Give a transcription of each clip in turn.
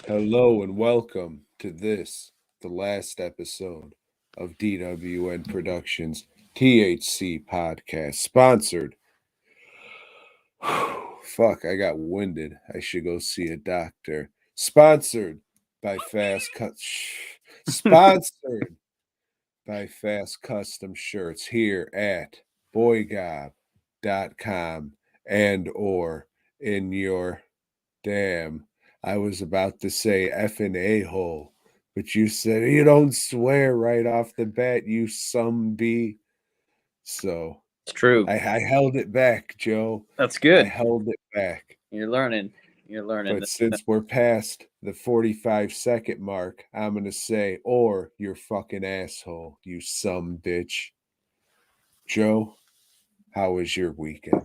Hello and welcome to the last episode of DWN Productions THC podcast, sponsored. Fuck, I got winded. I should go see a doctor. Sponsored by Fast Cut. Sponsored by Fast Custom Shirts here at BOYGOB.com and or in your damn. I was about to say effing a-hole, but you said you don't swear right off the bat, you some b. So It's true. I held it back, Joe. That's I good. held it back. You're learning. You're learning. But since we're past the 45-second mark, I'm going to say, or you're fucking asshole, you some bitch. Joe, how was your weekend?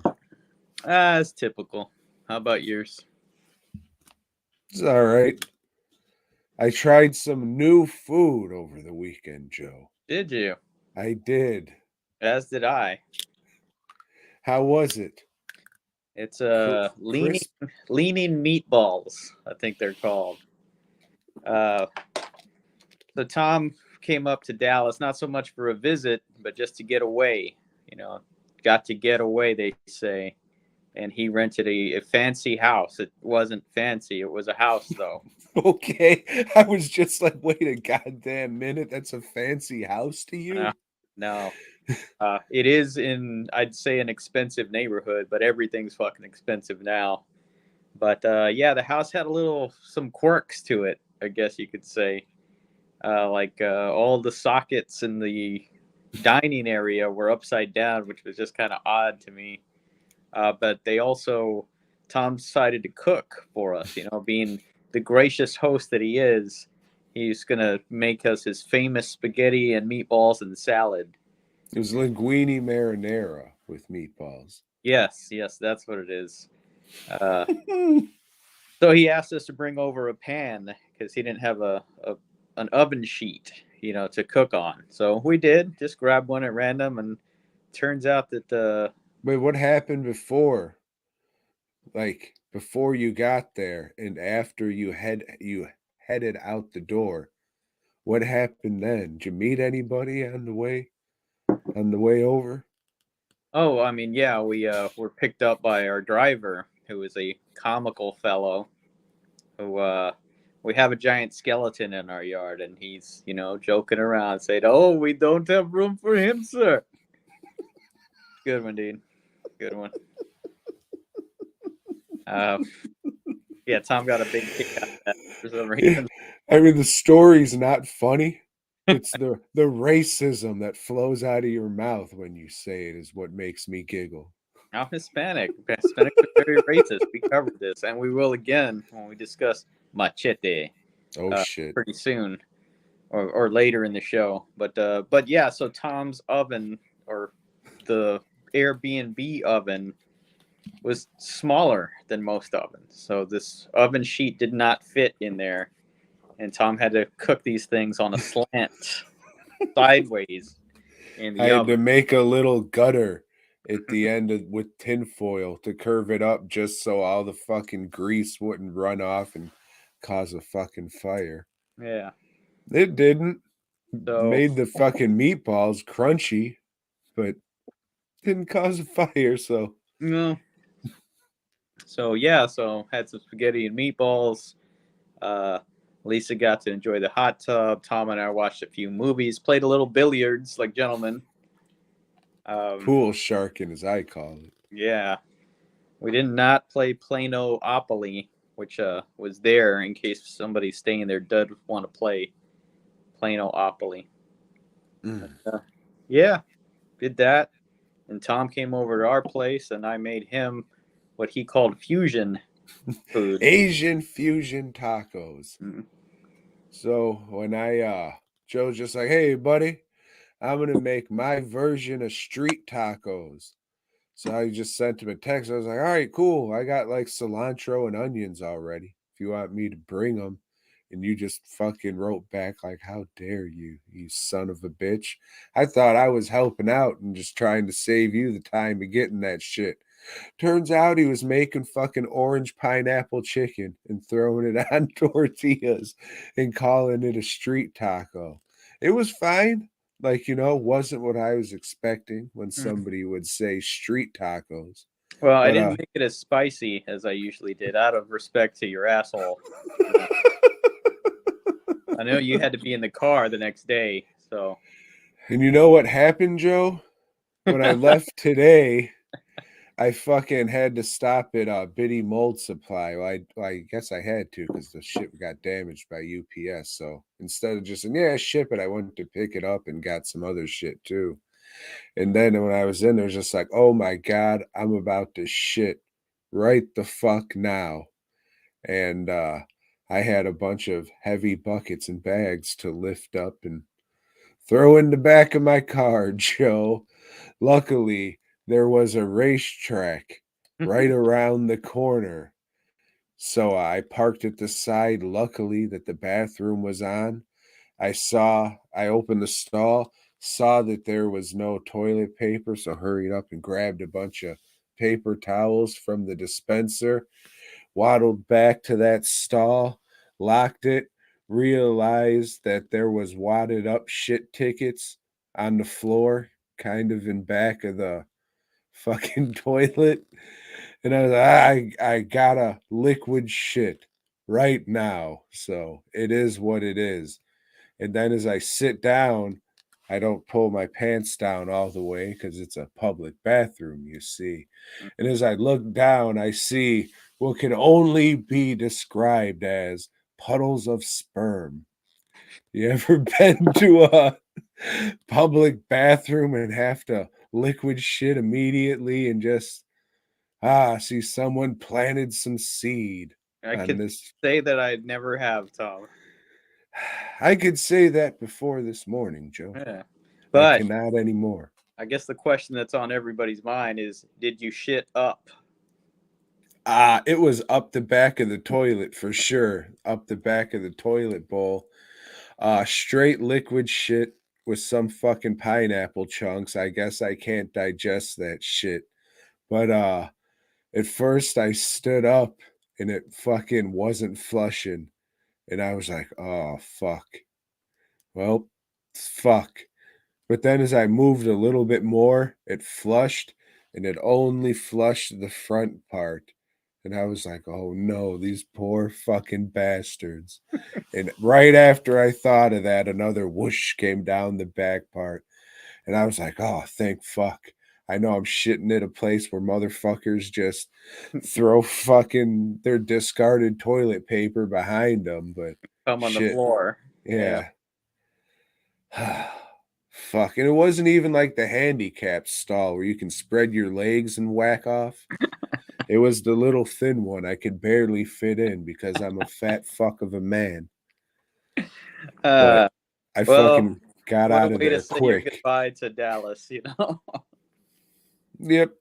It's typical. How about yours? It's all right. I tried some new food over the weekend, Joe. Did you? I did. As did I. How was it? It's leaning Crisp? meatballs, I think they're called. So Tom came up to Dallas, not so much for a visit, but just to get away. Got to get away, they say. And he rented a fancy house. It wasn't fancy. It was a house, though. Okay. I was just like, wait a goddamn minute. That's a fancy house to you? No. It is I'd say, an expensive neighborhood, but everything's fucking expensive now. But yeah, the house had some quirks to it, I guess you could say. Like all the sockets in the dining area were upside down, which was just kind of odd to me. But Tom decided to cook for us, being the gracious host that he is. He's going to make us his famous spaghetti and meatballs and salad. It was linguine marinara with meatballs. Yes, that's what it is. So he asked us to bring over a pan because he didn't have an oven sheet, to cook on. So we did, just grab one at random, and turns out that Wait, what happened before? Like before you got there and after you headed out the door? What happened then? Did you meet anybody on the way over? oh, I mean, yeah, we were picked up by our driver, who is a comical fellow. Who we have a giant skeleton in our yard, and he's joking around, saying, "Oh, we don't have room for him, sir." Good one, dude. Good one. Uh, yeah, Tom got a big kick out of that for some reason. I mean, the story's not funny. It's the racism that flows out of your mouth when you say it is what makes me giggle. I'm Hispanic. Hispanics are very racist. We covered this, and we will again when we discuss Machete Oh shit. pretty soon, or later in the show. But yeah, so Tom's oven, or the Airbnb oven, was smaller than most ovens. So this oven sheet did not fit in there, and Tom had to cook these things on a slant sideways in I the had to oven. make a little gutter at the end with tinfoil to curve it up just so all the fucking grease wouldn't run off and cause a fucking fire. Yeah. It didn't. So Made the fucking meatballs crunchy, but didn't cause a fire, so no. So yeah, so had some spaghetti and meatballs. Uh, Lisa got to enjoy the hot tub. Tom and I watched a few movies, played a little billiards like gentlemen. pool sharking as I call it. Yeah, we did not play Plano-opoly, which was there in case somebody staying there did want to play Plano-opoly. Mm. Yeah, did that. And Tom came over to our place, and I made him what he called fusion food. Asian fusion tacos. Mm. So when Joe's just like, hey buddy, I'm gonna make my version of street tacos. So I just sent him a text. I was like, all right, cool. I got like cilantro and onions already. If you want me to bring them. And you just fucking wrote back like, how dare you, you son of a bitch. I thought I was helping out and just trying to save you the time of getting that shit. Turns out he was making fucking orange pineapple chicken and throwing it on tortillas and calling it a street taco. It was fine. Like, wasn't what I was expecting when somebody would say street tacos. Well, I But didn't make it as spicy as I usually did, out of respect to your asshole. I know you had to be in the car the next day, so. And you know what happened, Joe? When I left today, I fucking had to stop at Bitty Mold Supply. Well, I guess I had to because the shit got damaged by UPS. So instead of just saying, yeah, ship it, I went to pick it up and got some other shit too. And then when I was in there, just like, oh my God, I'm about to shit right the fuck now. And I had a bunch of heavy buckets and bags to lift up and throw in the back of my car, Joe. Luckily, there was a racetrack right around the corner. So I parked at the side. Luckily, that the bathroom was on. I opened the stall, saw that there was no toilet paper, so hurried up and grabbed a bunch of paper towels from the dispenser, waddled back to that stall, locked it, realized that there was wadded up shit tickets on the floor, kind of in back of the fucking toilet. And I was like, I gotta liquid shit right now. So it is what it is. And then as I sit down, I don't pull my pants down all the way because it's a public bathroom, you see. And as I look down, I see what can only be described as puddles of sperm. You ever been to a public bathroom and have to liquid shit immediately and just see someone planted some seed I on could this? say that I never have, Tom. I could say that before this morning, Joe. Yeah. I But cannot anymore. I guess the question that's on everybody's mind is, did you shit up? It was up the back of the toilet for sure. Up the back of the toilet bowl. Straight liquid shit with some fucking pineapple chunks. I guess I can't digest that shit. But at first I stood up and it fucking wasn't flushing. And I was like, oh fuck. Well, fuck. But then as I moved a little bit more, it flushed and it only flushed the front part. And I was like, oh no, these poor fucking bastards. And right after I thought of that, another whoosh came down the back part. And I was like, oh, thank fuck. I know I'm shitting at a place where motherfuckers just throw fucking their discarded toilet paper behind them, but Come on the shit. floor. Yeah. Yeah. Fuck. And it wasn't even like the handicap stall where you can spread your legs and whack off. It was the little thin one I could barely fit in because I'm a fat fuck of a man. But Uh, I well, fucking got what a out of way to there say your quick. goodbye to Dallas, you know? Yep.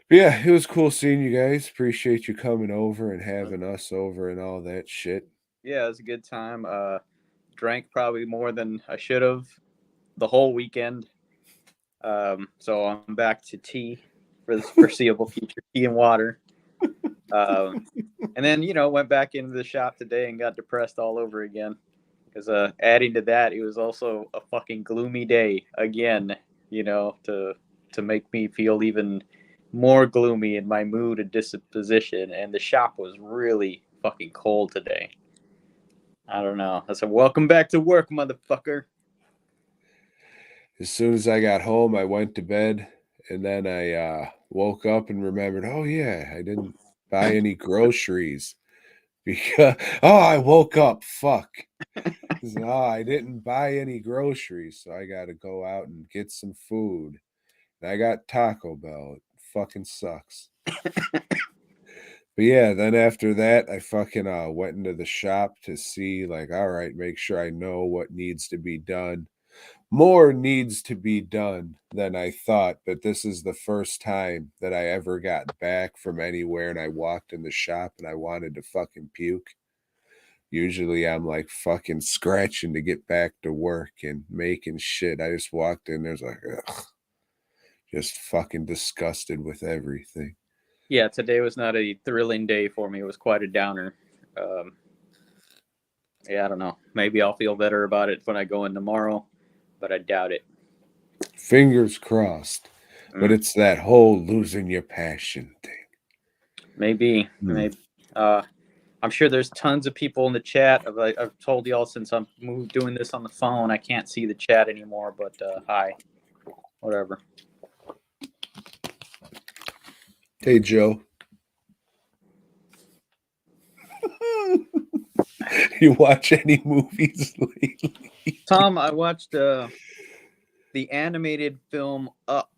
But yeah, it was cool seeing you guys. Appreciate you coming over and having us over and all that shit. Yeah, it was a good time. Drank probably more than I should have the whole weekend. So I'm back to tea for the foreseeable future, tea and water. Um, and then, went back into the shop today and got depressed all over again. Because adding to that, it was also a fucking gloomy day again, to make me feel even more gloomy in my mood and disposition. And the shop was really fucking cold today. I don't know. I said, welcome back to work, motherfucker. As soon as I got home, I went to bed and then I woke up and remembered, oh yeah, I didn't buy any groceries because I woke up, fuck. Oh, I didn't buy any groceries, so I got to go out and get some food. And I got Taco Bell. It fucking sucks. But yeah, then after that, I fucking went into the shop to see, like, all right, make sure I know what needs to be done. More needs to be done than I thought, but this is the first time that I ever got back from anywhere and I walked in the shop and I wanted to fucking puke. Usually I'm like fucking scratching to get back to work and making shit. I just walked in, there's like, ugh, just fucking disgusted with everything. Yeah, today was not a thrilling day for me. It was quite a downer. Yeah, I don't know. Maybe I'll feel better about it when I go in tomorrow, but I doubt it. Fingers crossed. But Mm, it's that whole losing your passion thing. maybe, Hmm. maybe. I'm sure there's tons of people in the chat. I've told y'all since I'm doing this on the phone, I can't see the chat anymore. But hi, whatever. Hey, Joe. You watch any movies lately? Tom, I watched the animated film Up.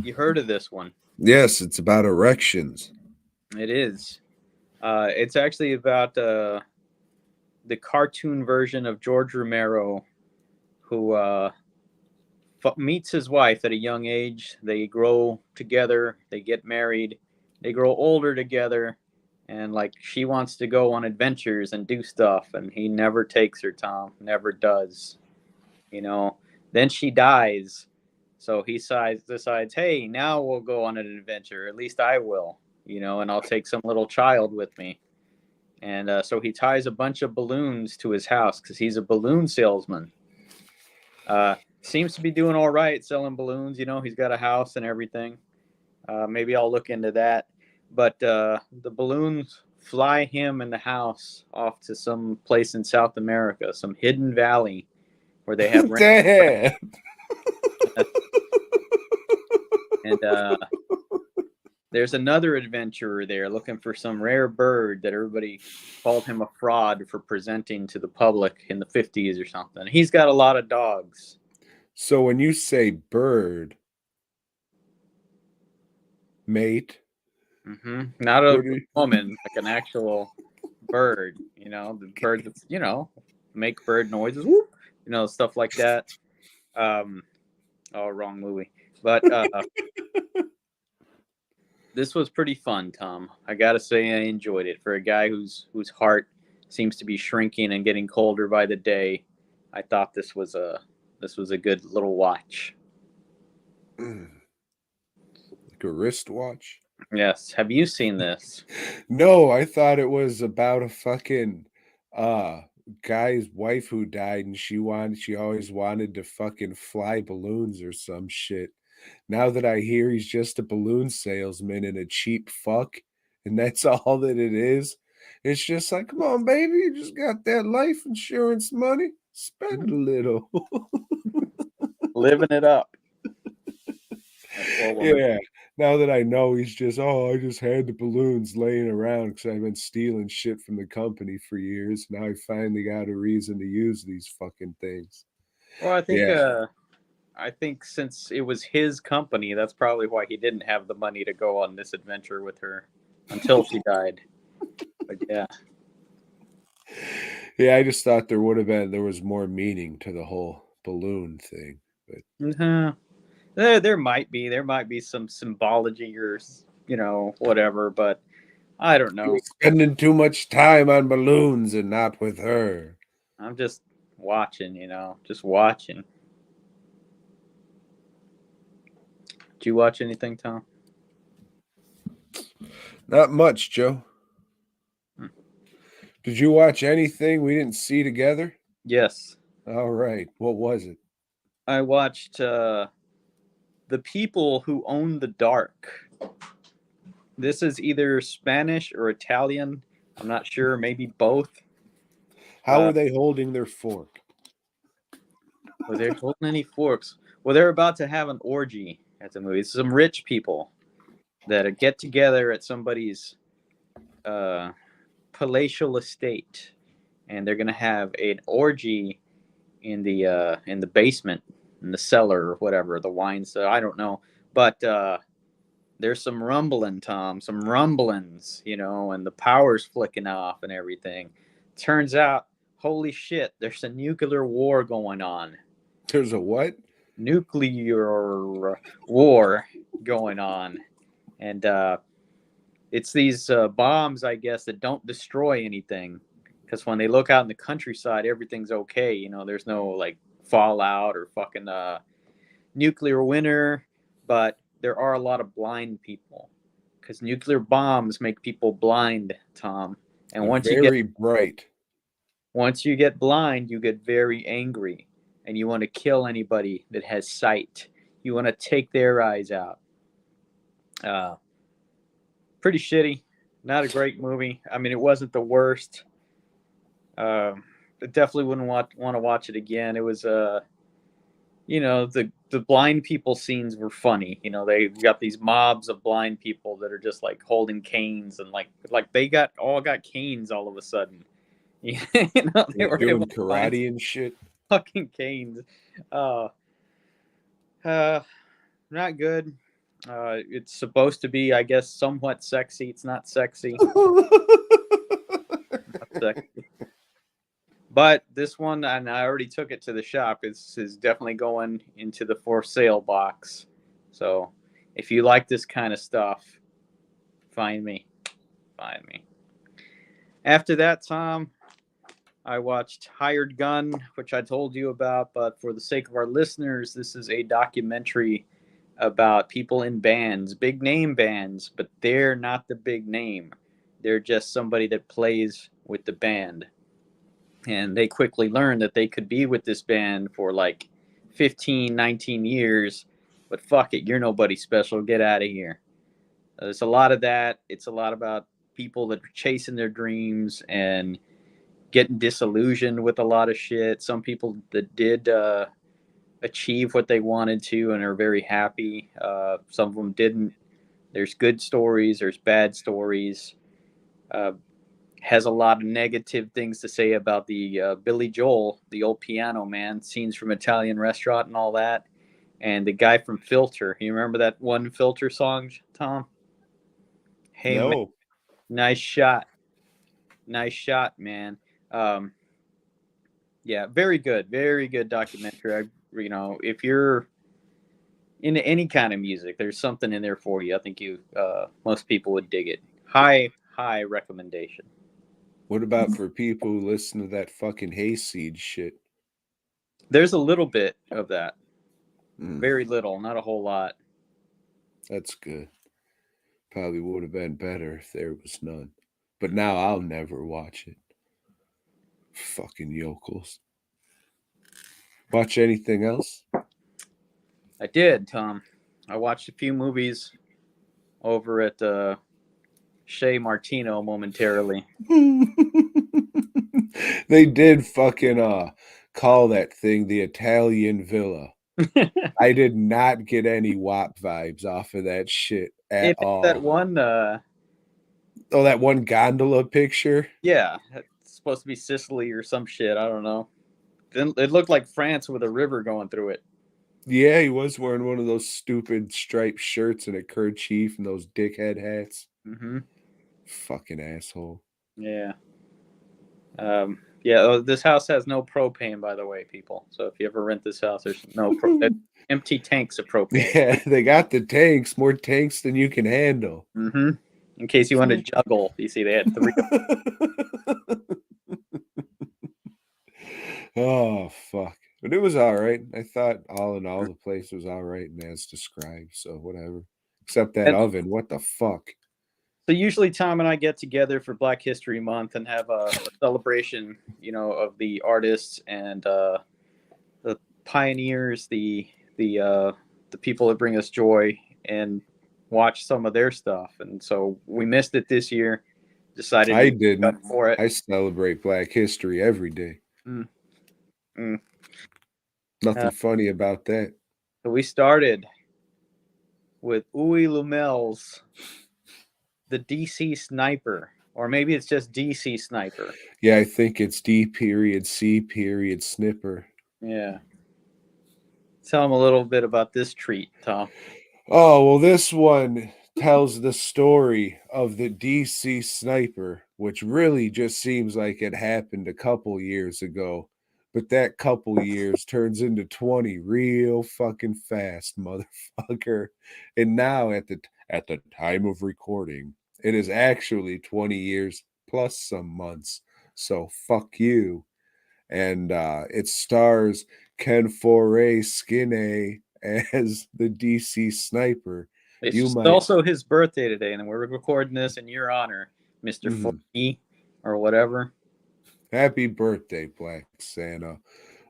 You heard of this one? Yes, it's about erections. It is. It's actually about the cartoon version of George Romero, who meets his wife at a young age. They grow together, they get married, they grow older together, and like she wants to go on adventures and do stuff, and he never takes her, Tom, never does. You know, then she dies. So he decides, hey, now we'll go on an adventure. At least I will, and I'll take some little child with me. And so he ties a bunch of balloons to his house because he's a balloon salesman. Seems to be doing all right selling balloons. He's got a house and everything. Maybe I'll look into that. But the balloons fly him and the house off to some place in South America, some hidden valley where they have rain. Damn. And there's another adventurer there looking for some rare bird that everybody called him a fraud for presenting to the public in the 50s or something. He's got a lot of dogs. So when you say bird, mate, Not a what do you... woman, like an actual bird, the bird that's, make bird noises, whoop, stuff like that. Oh, wrong movie. But this was pretty fun, Tom. I gotta say I enjoyed it. For a guy whose heart seems to be shrinking and getting colder by the day, I thought this was a good little watch. like a wristwatch? Yes. Have you seen this? No, I thought it was about a fucking uh guy's wife who died and she always wanted to fucking fly balloons or some shit. Now that I hear he's just a balloon salesman and a cheap fuck, and that's all that it is, it's just like, come on, baby, you just got that life insurance money. Spend a little. Living it up. That poor woman. Yeah. Now that I know he's just, oh, I just had the balloons laying around because I've been stealing shit from the company for years. Now I finally got a reason to use these fucking things. Well, Yeah. I think since it was his company, that's probably why he didn't have the money to go on this adventure with her until she died. But yeah. Yeah, I just thought there was more meaning to the whole balloon thing. But Uh-huh. There might be some symbology or whatever, but I don't he know. was spending too much time on balloons and not with her. I'm just watching, just watching. Did you watch anything, Tom? Not much, Joe. Hmm. Did you watch anything we didn't see together? Yes, All right. What was it? I watched The People Who Own the Dark. This is either Spanish or Italian. I'm not sure, maybe both. How are they holding their fork? Were they holding any forks? Well, they're about to have an orgy at the movie. It's some rich people that get together at somebody's palatial estate, and they're gonna have an orgy in the basement, in the cellar or whatever, the wine cellar. I don't know, but there's some rumbling, Tom, some rumblings, and the power's flicking off and everything. Turns out, holy shit, there's a nuclear war going on. There's a what? Nuclear war going on, and it's these bombs, I guess, that don't destroy anything. Because when they look out in the countryside, everything's okay. There's no like fallout or fucking nuclear winter. but there are a lot of blind people because nuclear bombs make people blind, Tom. And Very bright. once you get blind, you get very angry, and you want to kill anybody that has sight. You want to take their eyes out. Uh, Pretty shitty. Not a great movie. I mean, it wasn't the worst. I definitely wouldn't want to watch it again. It was the blind people scenes were funny. They got these mobs of blind people that are just like holding canes and like they all got canes all of a sudden. They Like were able doing to find karate and shit. fucking canes. Uh, uh, Not good. It's supposed to be, I guess, somewhat sexy. It's not sexy. Not sexy. But this one, and I already took it to the shop, is definitely going into the for sale box. So if you like this kind of stuff, find me. Find me. After that, Tom, I watched Hired Gun, which I told you about. But for the sake of our listeners, this is a documentary about people in bands, big name bands, but they're not the big name. They're just somebody that plays with the band. And they quickly learn that they could be with this band for like 15, 19 years, but fuck it, you're nobody special. Get out of here. There's a lot of that. It's a lot about people that are chasing their dreams and getting disillusioned with a lot of shit. Some people that did achieve what they wanted to and are very happy. Some of them didn't. There's good stories, there's bad stories. Has a lot of negative things to say about the Billy Joel, the old piano man, scenes from Italian Restaurant and all that. And the guy from Filter. You remember that one Filter song, Tom? Hey, man, No. nice shot. Nice shot, man. Um, yeah, very good documentary. If you're into any kind of music, there's something in there for you. I think most people would dig it. High recommendation. What about for people who listen to that fucking hayseed shit? There's a little bit of that. Mm, Very little, not a whole lot. that's good. Probably would have been better if there was none. But now I'll never watch it. Fucking yokels. Watch anything else? I did, Tom. I watched a few movies over at Shea Martino momentarily. They did fucking call that thing the Italian Villa. I did not get any WAP vibes off of that shit at It had that all. one, Oh, that one gondola picture? yeah, it's supposed to be Sicily or some shit. I don't know. It looked like France with a river going through it. Yeah, he was wearing one of those stupid striped shirts and a kerchief and those dickhead hats. Mm-hmm. Fucking asshole. Yeah. Yeah. This house has no propane, by the way, people. So if you ever rent this house, there's there's empty tanks of propane. Yeah, they got the tanks, more tanks than you can handle. Mm-hmm. In case you want to juggle, you see, they had 3. Oh, fuck. But it was all right. I thought all in all, the place was all right and as described. So whatever. Except that And oven. What the fuck? so usually Tom and I get together for Black History Month and have a celebration, of the artists and the pioneers, the people that bring us joy, and watch some of their stuff. And so we missed it this year. Decided to I make up didn't. for it. I celebrate Black History every day. Mm, mm. Uh, Nothing funny about that. so we started with Uwe Lumel's The DC Sniper, or maybe it's just DC Sniper. Yeah, I think it's D period C period snipper. Yeah. Tell them a little bit about this treat, Tom. Oh, well, this one tells the story of the DC sniper, which really just seems like it happened a couple years ago. But that couple years turns into 20 real fucking fast, motherfucker. And now at the time of recording, it is actually 20 years plus some months. So fuck you. And it stars Ken Foray Skinny as the DC sniper, It's you just might. also his birthday today, and we're recording this in your honor, Mister Mhm. 40 or whatever. Happy birthday, Black Santa.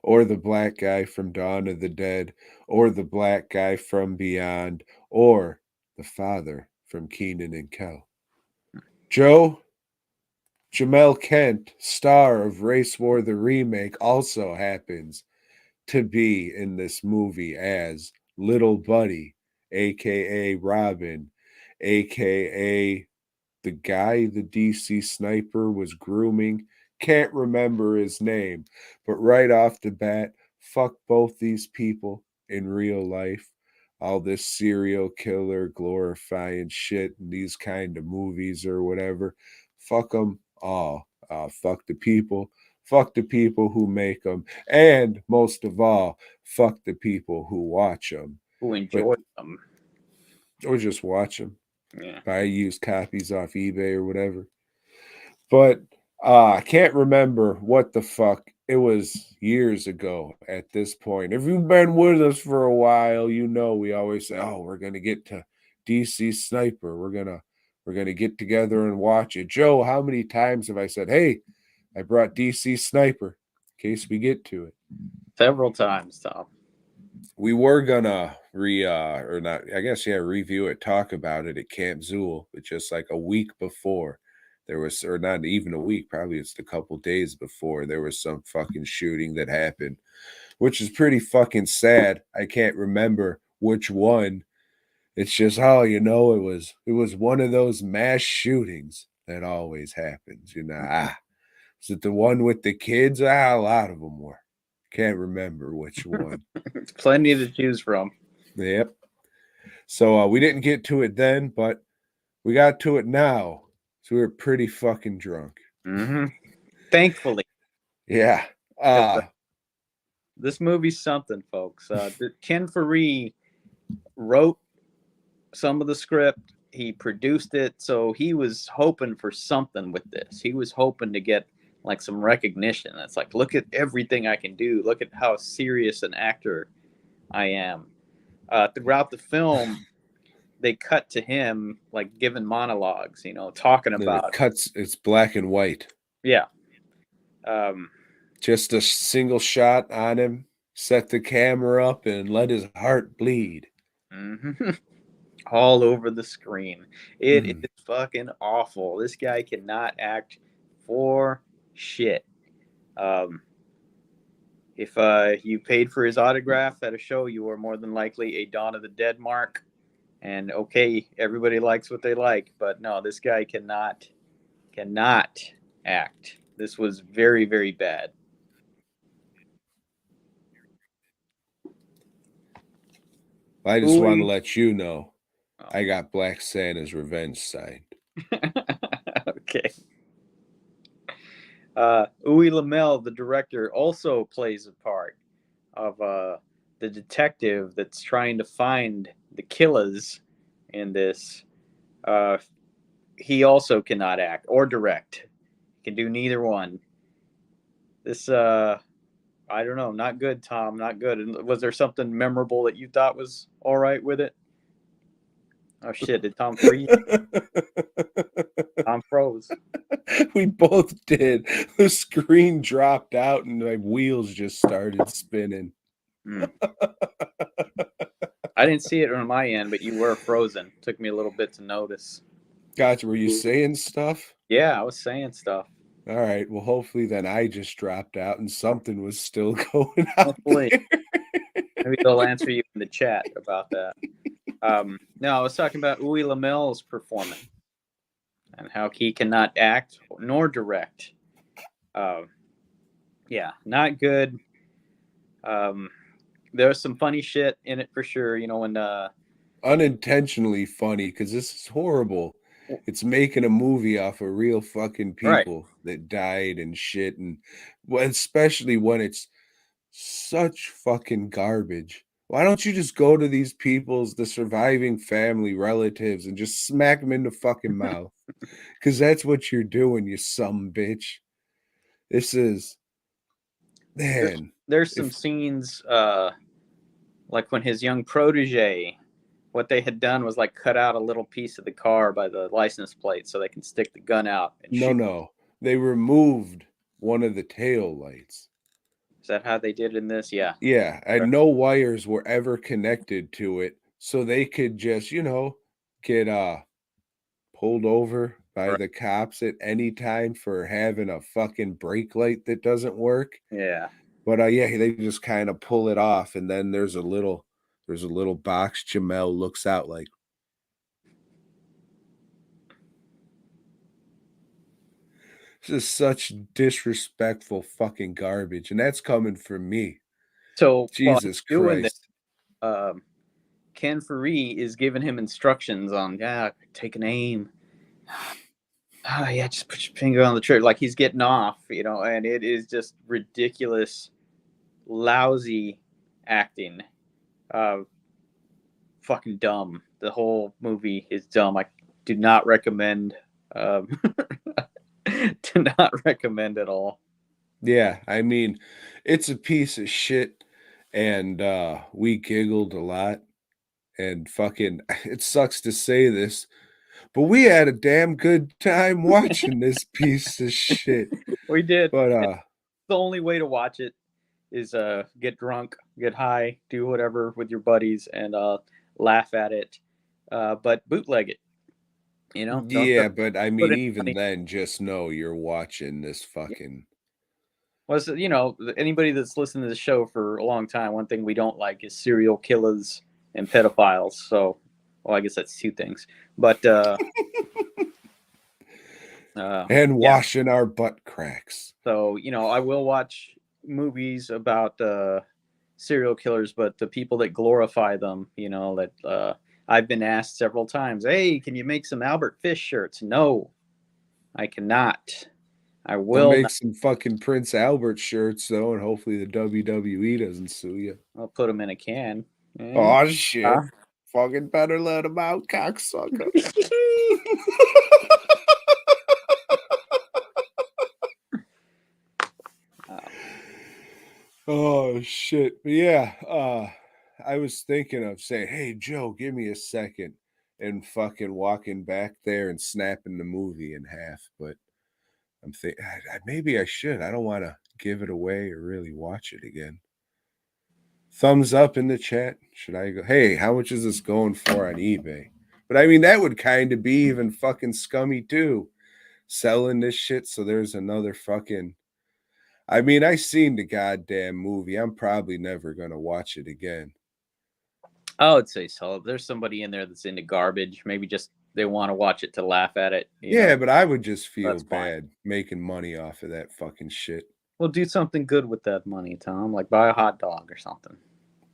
Or the black guy from Dawn of the Dead, or the black guy from Beyond, or the father from Keenan and Kel. Joe, Jamel Kent, star of Race War the Remake, also happens to be in this movie as Little Buddy, aka Robin, aka the guy the DC sniper was grooming. Can't remember his name, but right off the bat, fuck both these people in real life. All this serial killer glorifying shit in these kind of movies or whatever. Fuck them all. Fuck the people. Fuck the people who make them. And most of all, fuck the people who watch them. Who But, enjoyed them? or just watch them. Yeah. Buy used copies off eBay or whatever. But I can't remember what the fuck. It was years ago at this point. If you've been with us for a while, you know we always say, "Oh, we're gonna get to DC Sniper. We're gonna get together and watch it." Joe, how many times have I said, "Hey, I brought DC Sniper in case we get to it"? Several times, Tom. We were gonna or not, I guess, yeah, review it, talk about it at Camp Zool, but just like a week before there was, or not even a week, probably it's a couple days before, there was some fucking shooting that happened, which is pretty fucking sad. I can't remember which one. It's just, oh, it was one of those mass shootings that always happens, is it the one with the kids? A lot of them were. Can't remember which one. It's plenty to choose from. Yep. So we didn't get to it then, but we got to it now. So we were pretty fucking drunk. Mm-hmm. Thankfully, Yeah. because this movie's something, folks. Ken Faree wrote some of the script. He produced it, so he was hoping for something with this. He was hoping to get like some recognition. It's like, look at everything I can do. Look at how serious an actor I am. Throughout the film, they cut to him like giving monologues, talking and it about, cuts, it's black and white. yeah, um, Just a single shot on him, set the camera up, and let his heart bleed. mhm. All over the screen. It Mm. is fucking awful. This guy cannot act for shit. Um, if you paid for his autograph at a show, you were more than likely a Dawn of the Dead mark. And okay, everybody likes what they like, but no, this guy cannot act. This was very, very bad. I just want to Ooey. let you know Oh. I got Black Santa's revenge signed. Okay. Uwe Lamel, the director, also plays a part of the detective that's trying to find the killers in this. Uh, he also cannot act or direct. He can do neither one. This, I don't know, not good, Tom, not good. And was there something memorable that you thought was all right with it? Oh shit! Did Tom freeze? Tom froze. We both did. The screen dropped out and my wheels just started spinning. Mm. I didn't see it on my end, but you were frozen. Took me a little bit to notice. Gotcha. Were you saying stuff? Yeah, I was saying stuff. All right. Well, hopefully then I just dropped out and something was still going out Hopefully, there. maybe they'll answer you in the chat about that. No, I was talking about Uwe Lamel's performance and how he cannot act nor direct. Yeah, not good. Um, there's some funny shit in it for sure. When Unintentionally funny because this is horrible. It's making a movie off of real fucking right, people that died and shit. And well, especially when it's such fucking garbage. Why don't you just go to these people's, the surviving family relatives, and just smack them in the fucking mouth? Because that's what you're doing, you some bitch. This is, there's man. there's some If scenes. like when his young protege, what they had done was like cut out a little piece of the car by the license plate so they can stick the gun out and No, shoot. no. They removed one of the tail lights. Is that how they did in this? Yeah. Yeah, and no wires were ever connected to it, so they could just, get pulled over by Right. the cops at any time for having a fucking brake light that doesn't work. Yeah. But yeah, they just kind of pull it off, and then there's a little box Jamel looks out like. This is such disrespectful fucking garbage, and that's coming from me. So while he's Jesus doing this, Christ. Ken Faree is giving him instructions on, take an aim. Yeah, just put your finger on the trigger. Like he's getting off, and it is just ridiculous, lousy acting. Fucking dumb. The whole movie is dumb. I do not recommend. Do not recommend at all. Yeah, I mean, it's a piece of shit, and we giggled a lot, and fucking it sucks to say this, but we had a damn good time watching this piece of shit. We did. But The only way to watch it is get drunk, get high, do whatever with your buddies, and laugh at it. But bootleg it. Don't yeah, but I put mean, any even money. then, just know you're watching this fucking. Was anybody that's listened to the show for a long time? One thing we don't like is serial killers and pedophiles. So, well, I guess that's two things. But And yeah. washing our butt cracks. So I will watch movies about serial killers, but the people that glorify them, that I've been asked several times, "Hey, can you make some Albert Fish shirts?" No, I cannot. I I'll will make not. some fucking Prince Albert shirts though, and hopefully the WWE doesn't sue you. I'll put them in a can. Oh shit! Fucking better let him out, cocksucker. Oh shit. But yeah, I was thinking of saying, "Hey Joe, give me a second," and fucking walking back there and snapping the movie in half, but I'm thinking maybe I should. I don't want to give it away or really watch it again. Thumbs up in the chat. Should I go? Hey, how much is this going for on eBay? But I mean, that would kind of be even fucking scummy too. Selling this shit so there's another fucking. I mean, I seen the goddamn movie. I'm probably never gonna watch it again. I would say so. If there's somebody in there that's into garbage, maybe just they want to watch it to laugh at it. Yeah, but I would just feel That's fine. bad making money off of that fucking shit. We'll do something good with that money, Tom. Like buy a hot dog or something.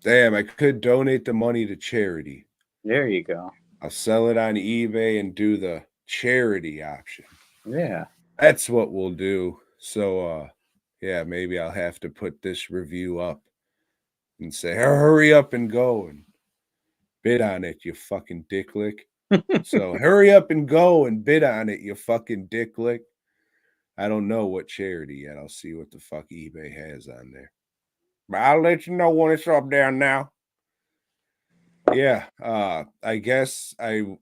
Damn, I could donate the money to charity. There you go. I'll sell it on eBay and do the charity option. Yeah. That's what we'll do. So yeah, maybe I'll have to put this review up and say, hurry up and go and bid on it, you fucking dicklick. So hurry up and go and bid on it, you fucking dicklick. I don't know what charity yet. I'll see what the fuck eBay has on there. But I'll let you know when it's up there now. Yeah, I guess I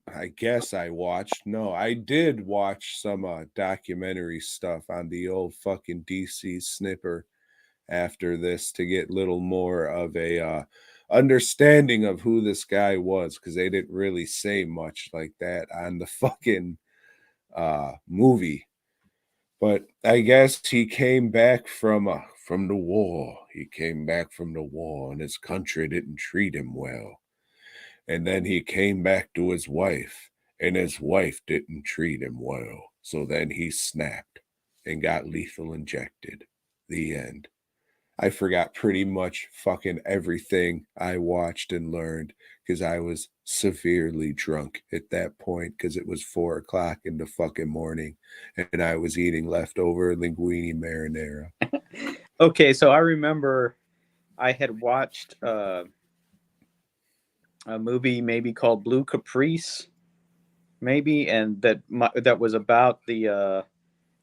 watched. No, I did watch some documentary stuff on the old fucking DC snipper after this to get little more of a understanding of who this guy was, because they didn't really say much like that on the fucking movie. But I guess he came back from the war. He came back from the war, and his country didn't treat him well. And then he came back to his wife, and his wife didn't treat him well. So then he snapped and got lethal injected. The end. I forgot pretty much fucking everything I watched and learned because I was severely drunk at that point because it was 4 o'clock in the fucking morning and I was eating leftover linguine marinara. Okay, so I remember I had watched a movie maybe called Blue Caprice, maybe, and that was about the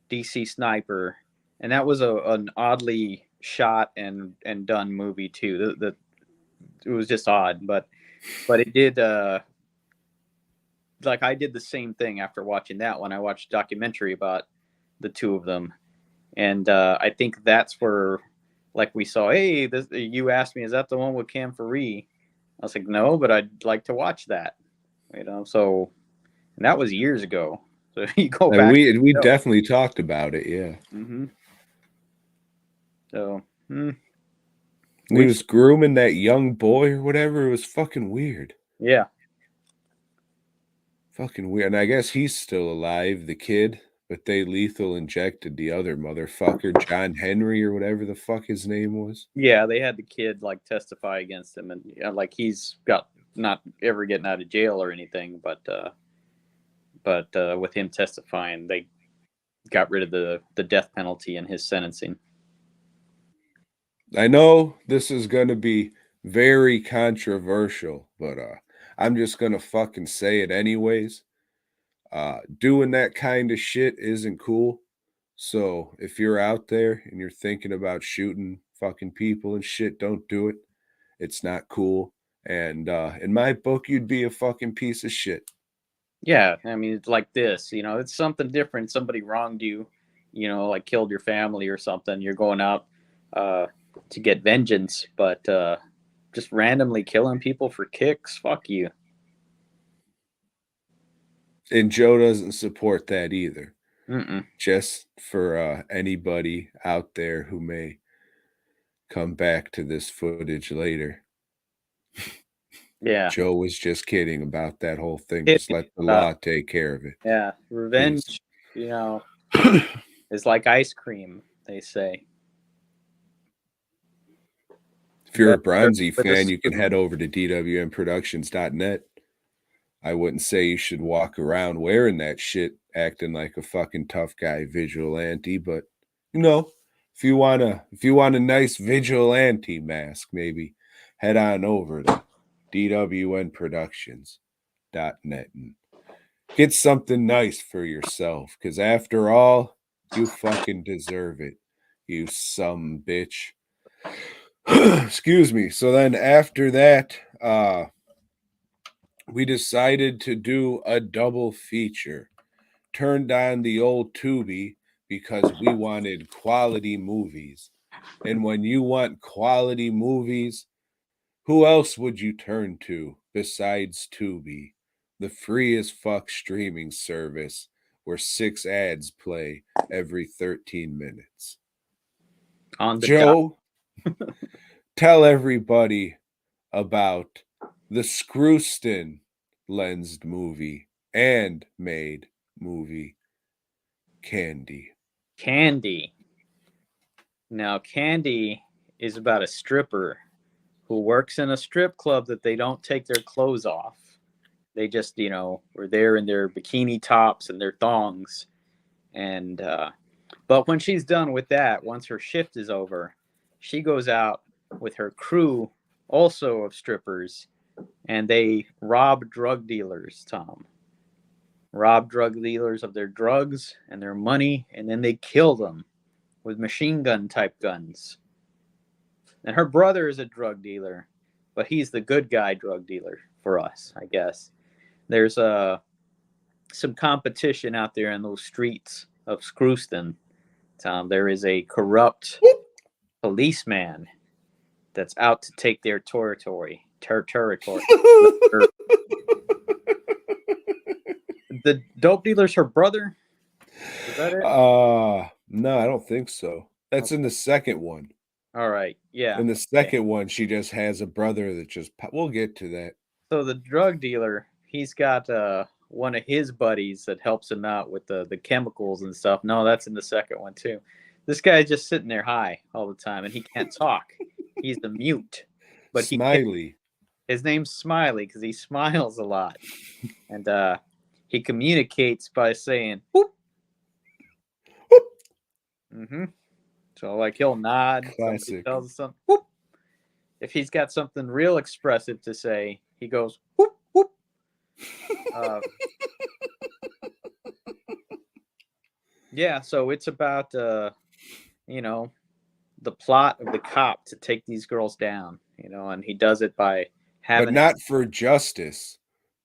DC sniper, and that was an oddly shot and done movie too. was just odd, but it did. Like I did the same thing after watching that one. I watched a documentary about the two of them, and I think that's where, like, we saw. Hey, this, you asked me, is that the one with Cam Faree? I was like, no, but I'd like to watch that. So and that was years ago. So you go And back. we definitely talked about it, yeah. Mm-hmm. So He was grooming that young boy or whatever. It was fucking weird. Yeah. Fucking weird. And I guess he's still alive, the kid, but they lethal injected the other motherfucker, John Henry or whatever the fuck his name was. Yeah, they had the kid like testify against him, and like he's got not ever getting out of jail or anything, but with him testifying, they got rid of the death penalty in his sentencing. I know this is going to be very controversial, but I'm just going to fucking say it anyways. Doing that kind of shit isn't cool. So if you're out there and you're thinking about shooting fucking people and shit, don't do it. It's not cool. And in my book, you'd be a fucking piece of shit. Yeah, I mean, it's like this, it's something different. Somebody wronged you, like killed your family or something. You're going out to get vengeance, but just randomly killing people for kicks, fuck you. And Joe doesn't support that either. Mm-mm. Just for anybody out there who may come back to this footage later. Yeah. Joe was just kidding about that whole thing. Just let the law take care of it. Yeah. Revenge, is like ice cream, they say. If you're a Bronzy fan, you can head over to dwmproductions.net. I wouldn't say you should walk around wearing that shit, acting like a fucking tough guy vigilante, but if you want a nice vigilante mask, maybe head on over to dwnproductions.net and get something nice for yourself, because after all, you fucking deserve it, you some bitch. Excuse me. So then after that, we decided to do a double feature. Turned on the old Tubi because we wanted quality movies. And when you want quality movies, who else would you turn to besides Tubi, the free as fuck streaming service where 6 ads play every 13 minutes? On the Joe, tell everybody about the Screwston lensed movie and made movie Candy. Candy. Now, Candy is about a stripper who works in a strip club that they don't take their clothes off. They just, were there in their bikini tops and their thongs. And, but when she's done with that, once her shift is over, she goes out with her crew, also of strippers, and they rob drug dealers, Tom. Rob drug dealers of their drugs and their money, and then they kill them with machine gun type guns. And her brother is a drug dealer, but he's the good guy drug dealer for us, I guess. There's some competition out there in those streets of Screwston, Tom. There is a corrupt policeman that's out to take their territory. The dope dealer's her brother? Is that it? No, I don't think so. That's in the second one. All right, yeah. In the second one, she just has a brother that just... We'll get to that. So the drug dealer, he's got one of his buddies that helps him out with the chemicals and stuff. No, that's in the second one too. This guy's just sitting there high all the time, and he can't talk. He's the mute. But Smiley. His name's Smiley because he smiles a lot. And he communicates by saying, whoop. Whoop. Mm-hmm. So, like, he'll nod. Classic. Somebody tells him something. Whoop. If he's got something real expressive to say, he goes, whoop, whoop. Yeah, so it's about, the plot of the cop to take these girls down. and he does it by But having not for justice,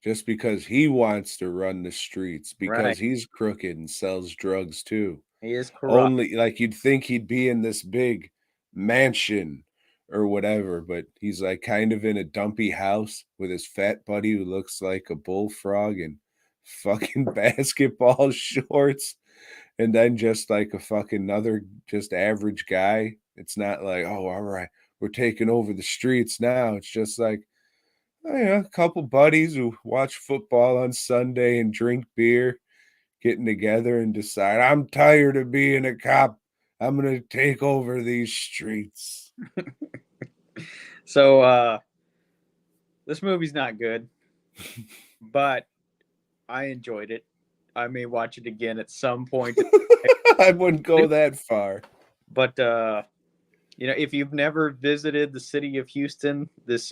just because he wants to run the streets, right. because he's crooked and sells drugs too. He is corrupt. Only like you'd think he'd be in this big mansion or whatever, but he's like kind of in a dumpy house with his fat buddy who looks like a bullfrog and fucking basketball shorts, and then just like a fucking another just average guy. It's not like, oh, all right, we're taking over the streets now. It's just like, oh, yeah, a couple buddies who watch football on Sunday and drink beer, getting together and decide, I'm tired of being a cop. I'm gonna take over these streets. So this movie's not good, but I enjoyed it. I may watch it again at some point. I wouldn't go that far. But if you've never visited the city of Houston, this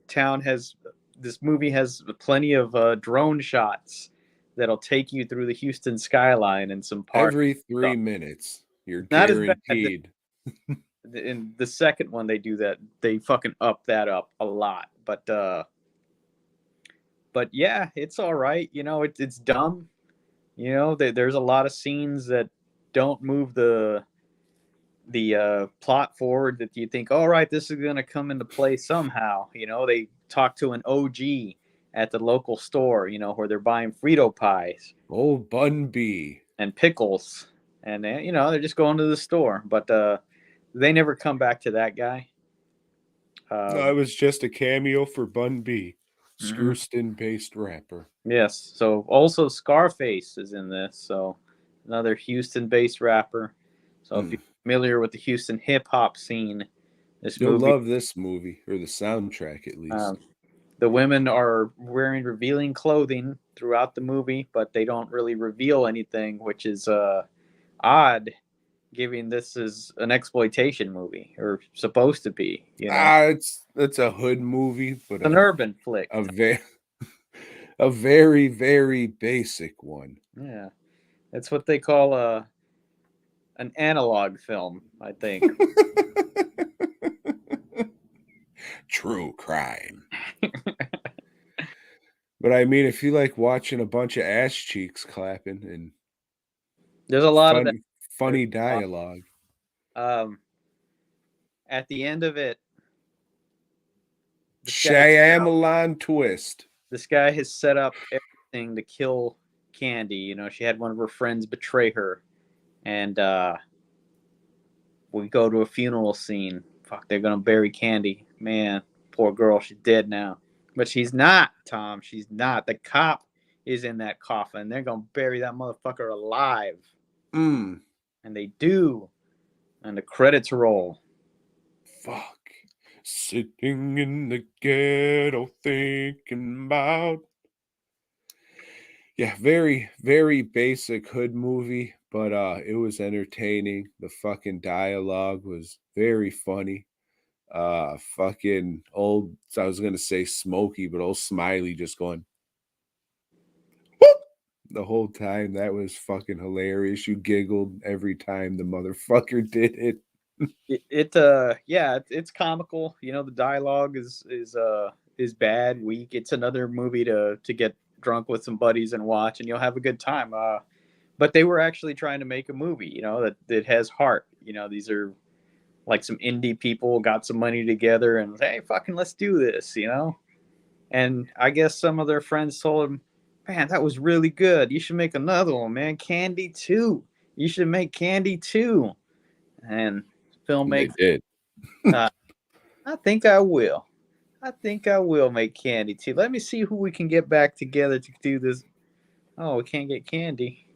town has this movie has plenty of drone shots that'll take you through the Houston skyline and some parks. Every 3 minutes, you're Not as bad. guaranteed. In the second one, they do that. They fucking up that up a lot. But yeah, it's all right. It's dumb. There's a lot of scenes that don't move the plot forward that you think, all right, this is going to come into play somehow. They talk to an OG at the local store, where they're buying Frito pies. Old Bun B. And pickles. And, they're just going to the store. But they never come back to that guy. No, it was just a cameo for Bun B, Mhm. Skrewston-based rapper. Yes. So also Scarface is in this. So another Houston-based rapper. So if you're familiar with the Houston hip-hop scene, You'll love this movie, or the soundtrack at least. The women are wearing revealing clothing throughout the movie, but they don't really reveal anything, which is odd, given this is an exploitation movie, or supposed to be. It's a hood movie, but an urban flick. A very, very basic one. Yeah, that's what they call an analog film, I think. True crime. But I mean, if you like watching a bunch of ass cheeks clapping and there's a lot of that funny dialogue. At the end of it, Shyamalan twist. This guy has set up everything to kill Candy. She had one of her friends betray her, and we go to a funeral scene. Fuck, they're gonna bury Candy. Man, poor girl, she's dead now. But she's not, Tom. She's not. The cop is in that coffin. They're gonna bury that motherfucker alive. And they do. And the credits roll. Fuck. Sitting in the ghetto thinking about. Yeah, very, very basic hood movie, but it was entertaining. The fucking dialogue was very funny. Fucking old, I was gonna say Smokey, but old Smiley just going whoop the whole time. That was fucking hilarious. You giggled every time the motherfucker did it. It's comical. The dialogue is bad, weak. It's another movie to get drunk with some buddies and watch, and you'll have a good time. But they were actually trying to make a movie, that has heart. These are like some indie people got some money together and, hey, fucking let's do this, And I guess some of their friends told them, man, that was really good. You should make another one, man. Candy 2. You should make Candy 2. And filmmaker, they did. I think I will. I think I will make Candy 2. Let me see who we can get back together to do this. Oh, we can't get Candy.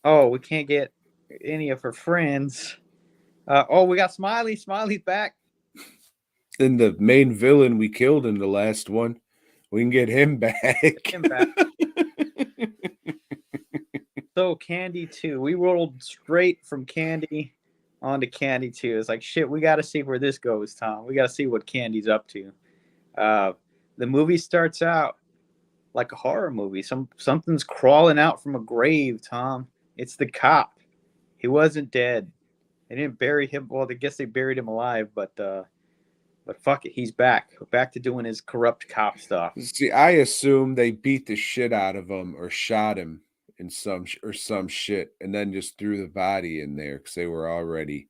Oh, we can't get any of her friends. We got Smiley. Smiley's back. Then the main villain we killed in the last one, we can get him back. So Candy 2. We rolled straight from Candy onto Candy 2. It's like, shit, we got to see where this goes, Tom. We got to see what Candy's up to. The movie starts out like a horror movie. Something's crawling out from a grave, Tom. It's the cop. He wasn't dead. They didn't bury him. Well, I guess they buried him alive, but But fuck it, he's back to doing his corrupt cop stuff. See, I assume they beat the shit out of him or shot him in some shit, and then just threw the body in there because they were already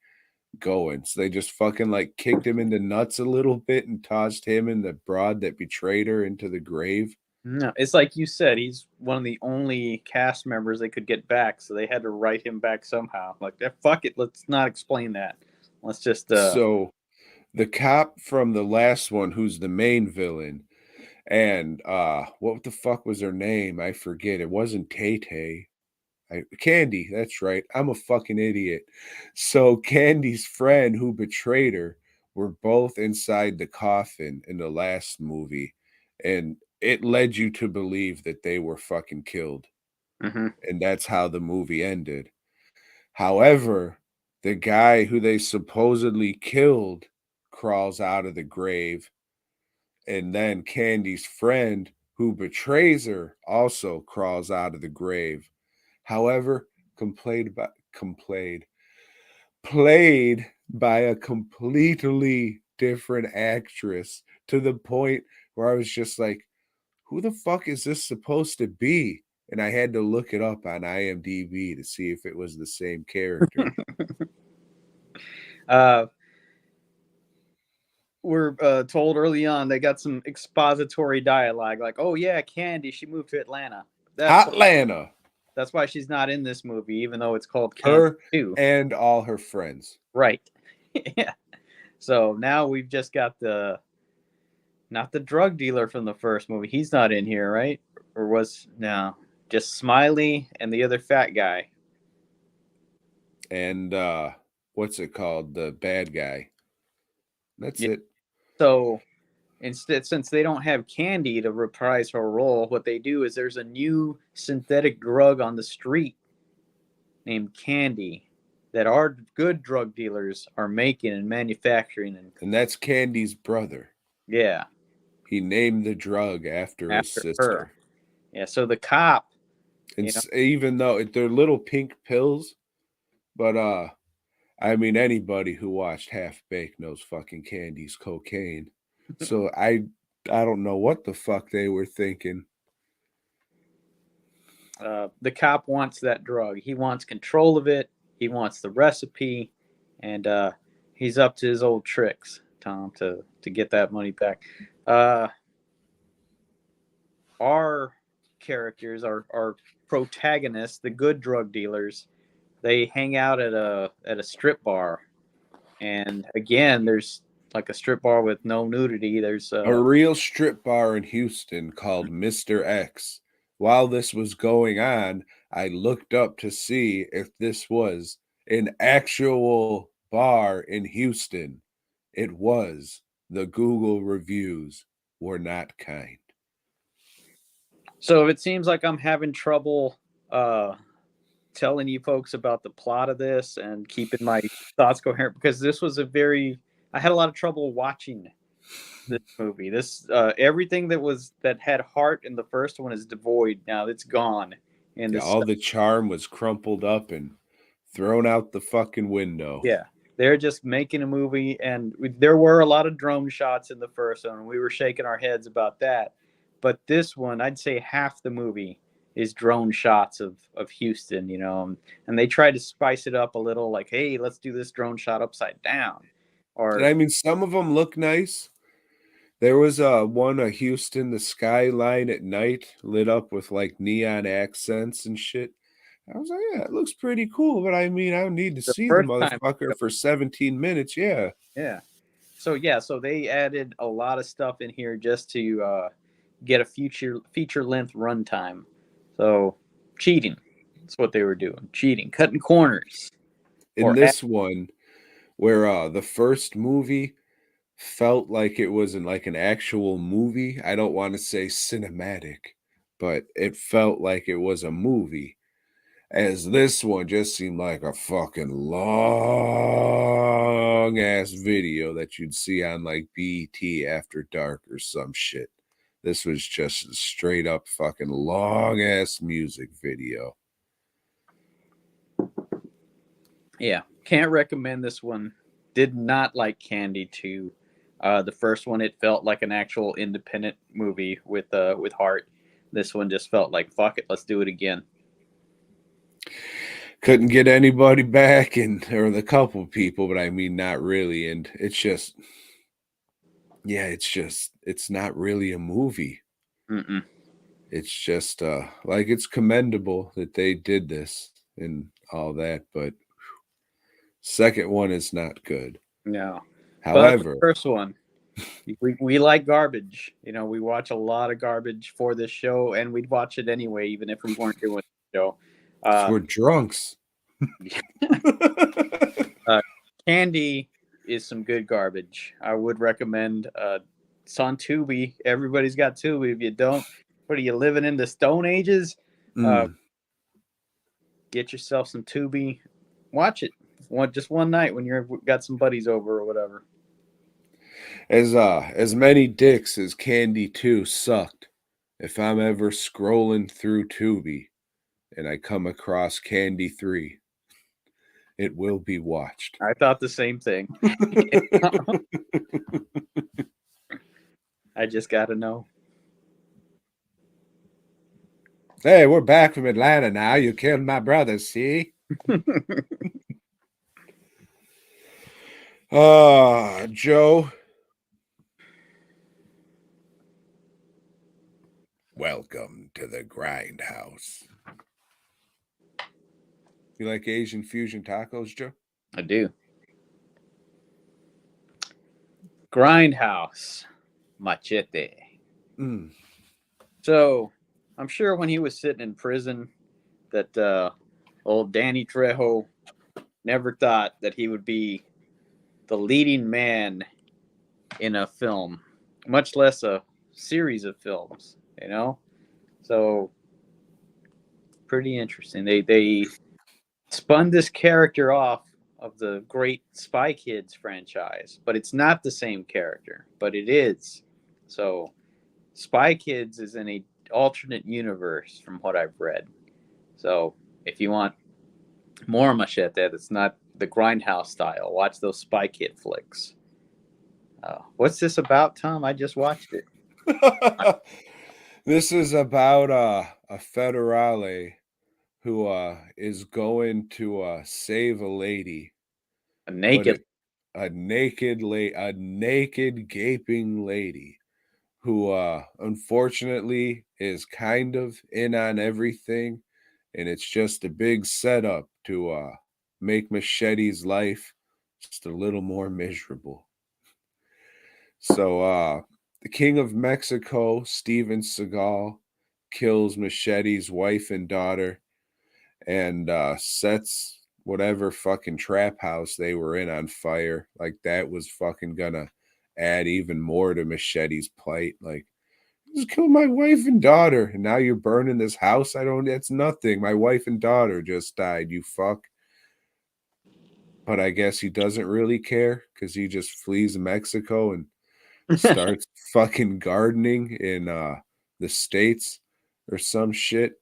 going. So they just fucking like kicked him in the nuts a little bit and tossed him and the broad that betrayed her into the grave. No, it's like you said, he's one of the only cast members they could get back, so they had to write him back somehow. Like, fuck it, let's not explain that. Let's just So the cop from the last one, who's the main villain, and what the fuck was her name? I forget. It wasn't Tay-Tay. Candy, that's right. I'm a fucking idiot. So Candy's friend who betrayed her were both inside the coffin in the last movie, and it led you to believe that they were fucking killed. mhm. And that's how the movie ended. However, the guy who they supposedly killed crawls out of the grave, and then Candy's friend who betrays her also crawls out of the grave. However, played by a completely different actress, to the point where I was just like, who the fuck is this supposed to be? And I had to look it up on IMDb to see if it was the same character. We're told early on they got some expository dialogue, like, "Oh yeah, Candy, she moved to Atlanta." Hotlanta, That's why she's not in this movie, even though it's called Candy her 2. and all her friends. Right. Yeah. So now we've just got not the drug dealer from the first movie. He's not in here, right? Or was no, just Smiley and the other fat guy. And what's it called? The bad guy. That's Yeah. it. So instead, since they don't have Candy to reprise her role, what they do is there's a new synthetic drug on the street named Candy that our good drug dealers are making and manufacturing. And that's Candy's brother. Yeah, He named the drug after his after her. sister. Yeah, so the cop, And you know, even though they're little pink pills, but I mean anybody who watched Half Baked knows fucking Candy's cocaine. So I don't know what the fuck they were thinking. the cop wants that drug. He wants control of it. He wants the recipe, and he's up to his old tricks, Tom, to get that money back. Our characters, our protagonists, the good drug dealers, they hang out at a strip bar, and again, there's like a strip bar with no nudity. There's A real strip bar in Houston called Mr. X. While this was going on, I looked up to see if this was an actual bar in Houston. It was. The Google reviews were not kind. so it seems like I'm having trouble telling you folks about the plot of this and keeping my thoughts coherent, because this was I had a lot of trouble watching this movie. This everything that had heart in the first one is devoid now. It's gone. And Yeah, this, all the charm was crumpled up and thrown out the fucking window. yeah, they're just making a movie, and there were a lot of drone shots in the first one, and we were shaking our heads about that. But this one, I'd say half the movie is drone shots of Houston, and they tried to spice it up a little, like, hey, let's do this drone shot upside down, And or I mean, some of them look nice. There was one of Houston, the skyline at night lit up with like neon accents and shit. I was like, yeah, it looks pretty cool, but I mean, I don't need to the see the first time. motherfucker for 17 minutes. Yeah. Yeah. So they added a lot of stuff in here just to get a feature length runtime. So cheating. That's what they were doing. Cheating, cutting corners. In Or this one, where the first movie felt like it was in like an actual movie. I don't want to say cinematic, but it felt like it was a movie. As this one just seemed like a fucking long ass video that you'd see on like BET After Dark or some shit. This was just a straight up fucking long ass music video. yeah, can't recommend this one. Did not like Candy 2. The first one, it felt like an actual independent movie with heart. This one just felt like, fuck it, let's do it again. Couldn't get anybody back, or the couple people, but I mean, not really. And it's just, yeah, it's not really a movie. Mm-mm. It's just like, it's commendable that they did this and all that, but second one is not good. No, but the However, first one, we like garbage. You know, we watch a lot of garbage for this show, and we'd watch it anyway, even if we weren't doing the show. we're drunks. Candy is some good garbage. I would recommend. It's on Tubi. Everybody's got Tubi. If you don't, what are you living in the Stone Ages? Get yourself some Tubi. Watch it. Just one night when you're got some buddies over or whatever. As many dicks as Candy 2 sucked, if I'm ever scrolling through Tubi and I come across Candy 3, it will be watched. I thought the same thing. I just gotta know. Hey, we're back from Atlanta now. You killed my brother, see? Joe. Welcome to the Grindhouse. You like Asian fusion tacos, Joe? I do. Grindhouse. Machete. So, I'm sure when he was sitting in prison that old Danny Trejo never thought that he would be the leading man in a film, much less a series of films, you know? So, pretty interesting. They spun this character off of the great Spy Kids franchise, but it's not the same character, but it is. So, Spy Kids is in a alternate universe from what I've read. So, if you want more Machete that's not the Grindhouse style, watch those Spy Kid flicks. What's this about, Tom? I just watched it. This is about a federale who is going to save a lady. A naked a naked gaping lady who unfortunately is kind of in on everything, and it's just a big setup to make Machete's life just a little more miserable. So the King of Mexico, Steven Seagal, kills Machete's wife and daughter and sets whatever fucking trap house they were in on fire. Like, that was fucking gonna add even more to Machete's plight. Like, just killed my wife and daughter, and now you're burning this house. That's nothing. My wife and daughter just died, you fuck. But I guess he doesn't really care because he just flees Mexico and starts fucking gardening in the States or some shit.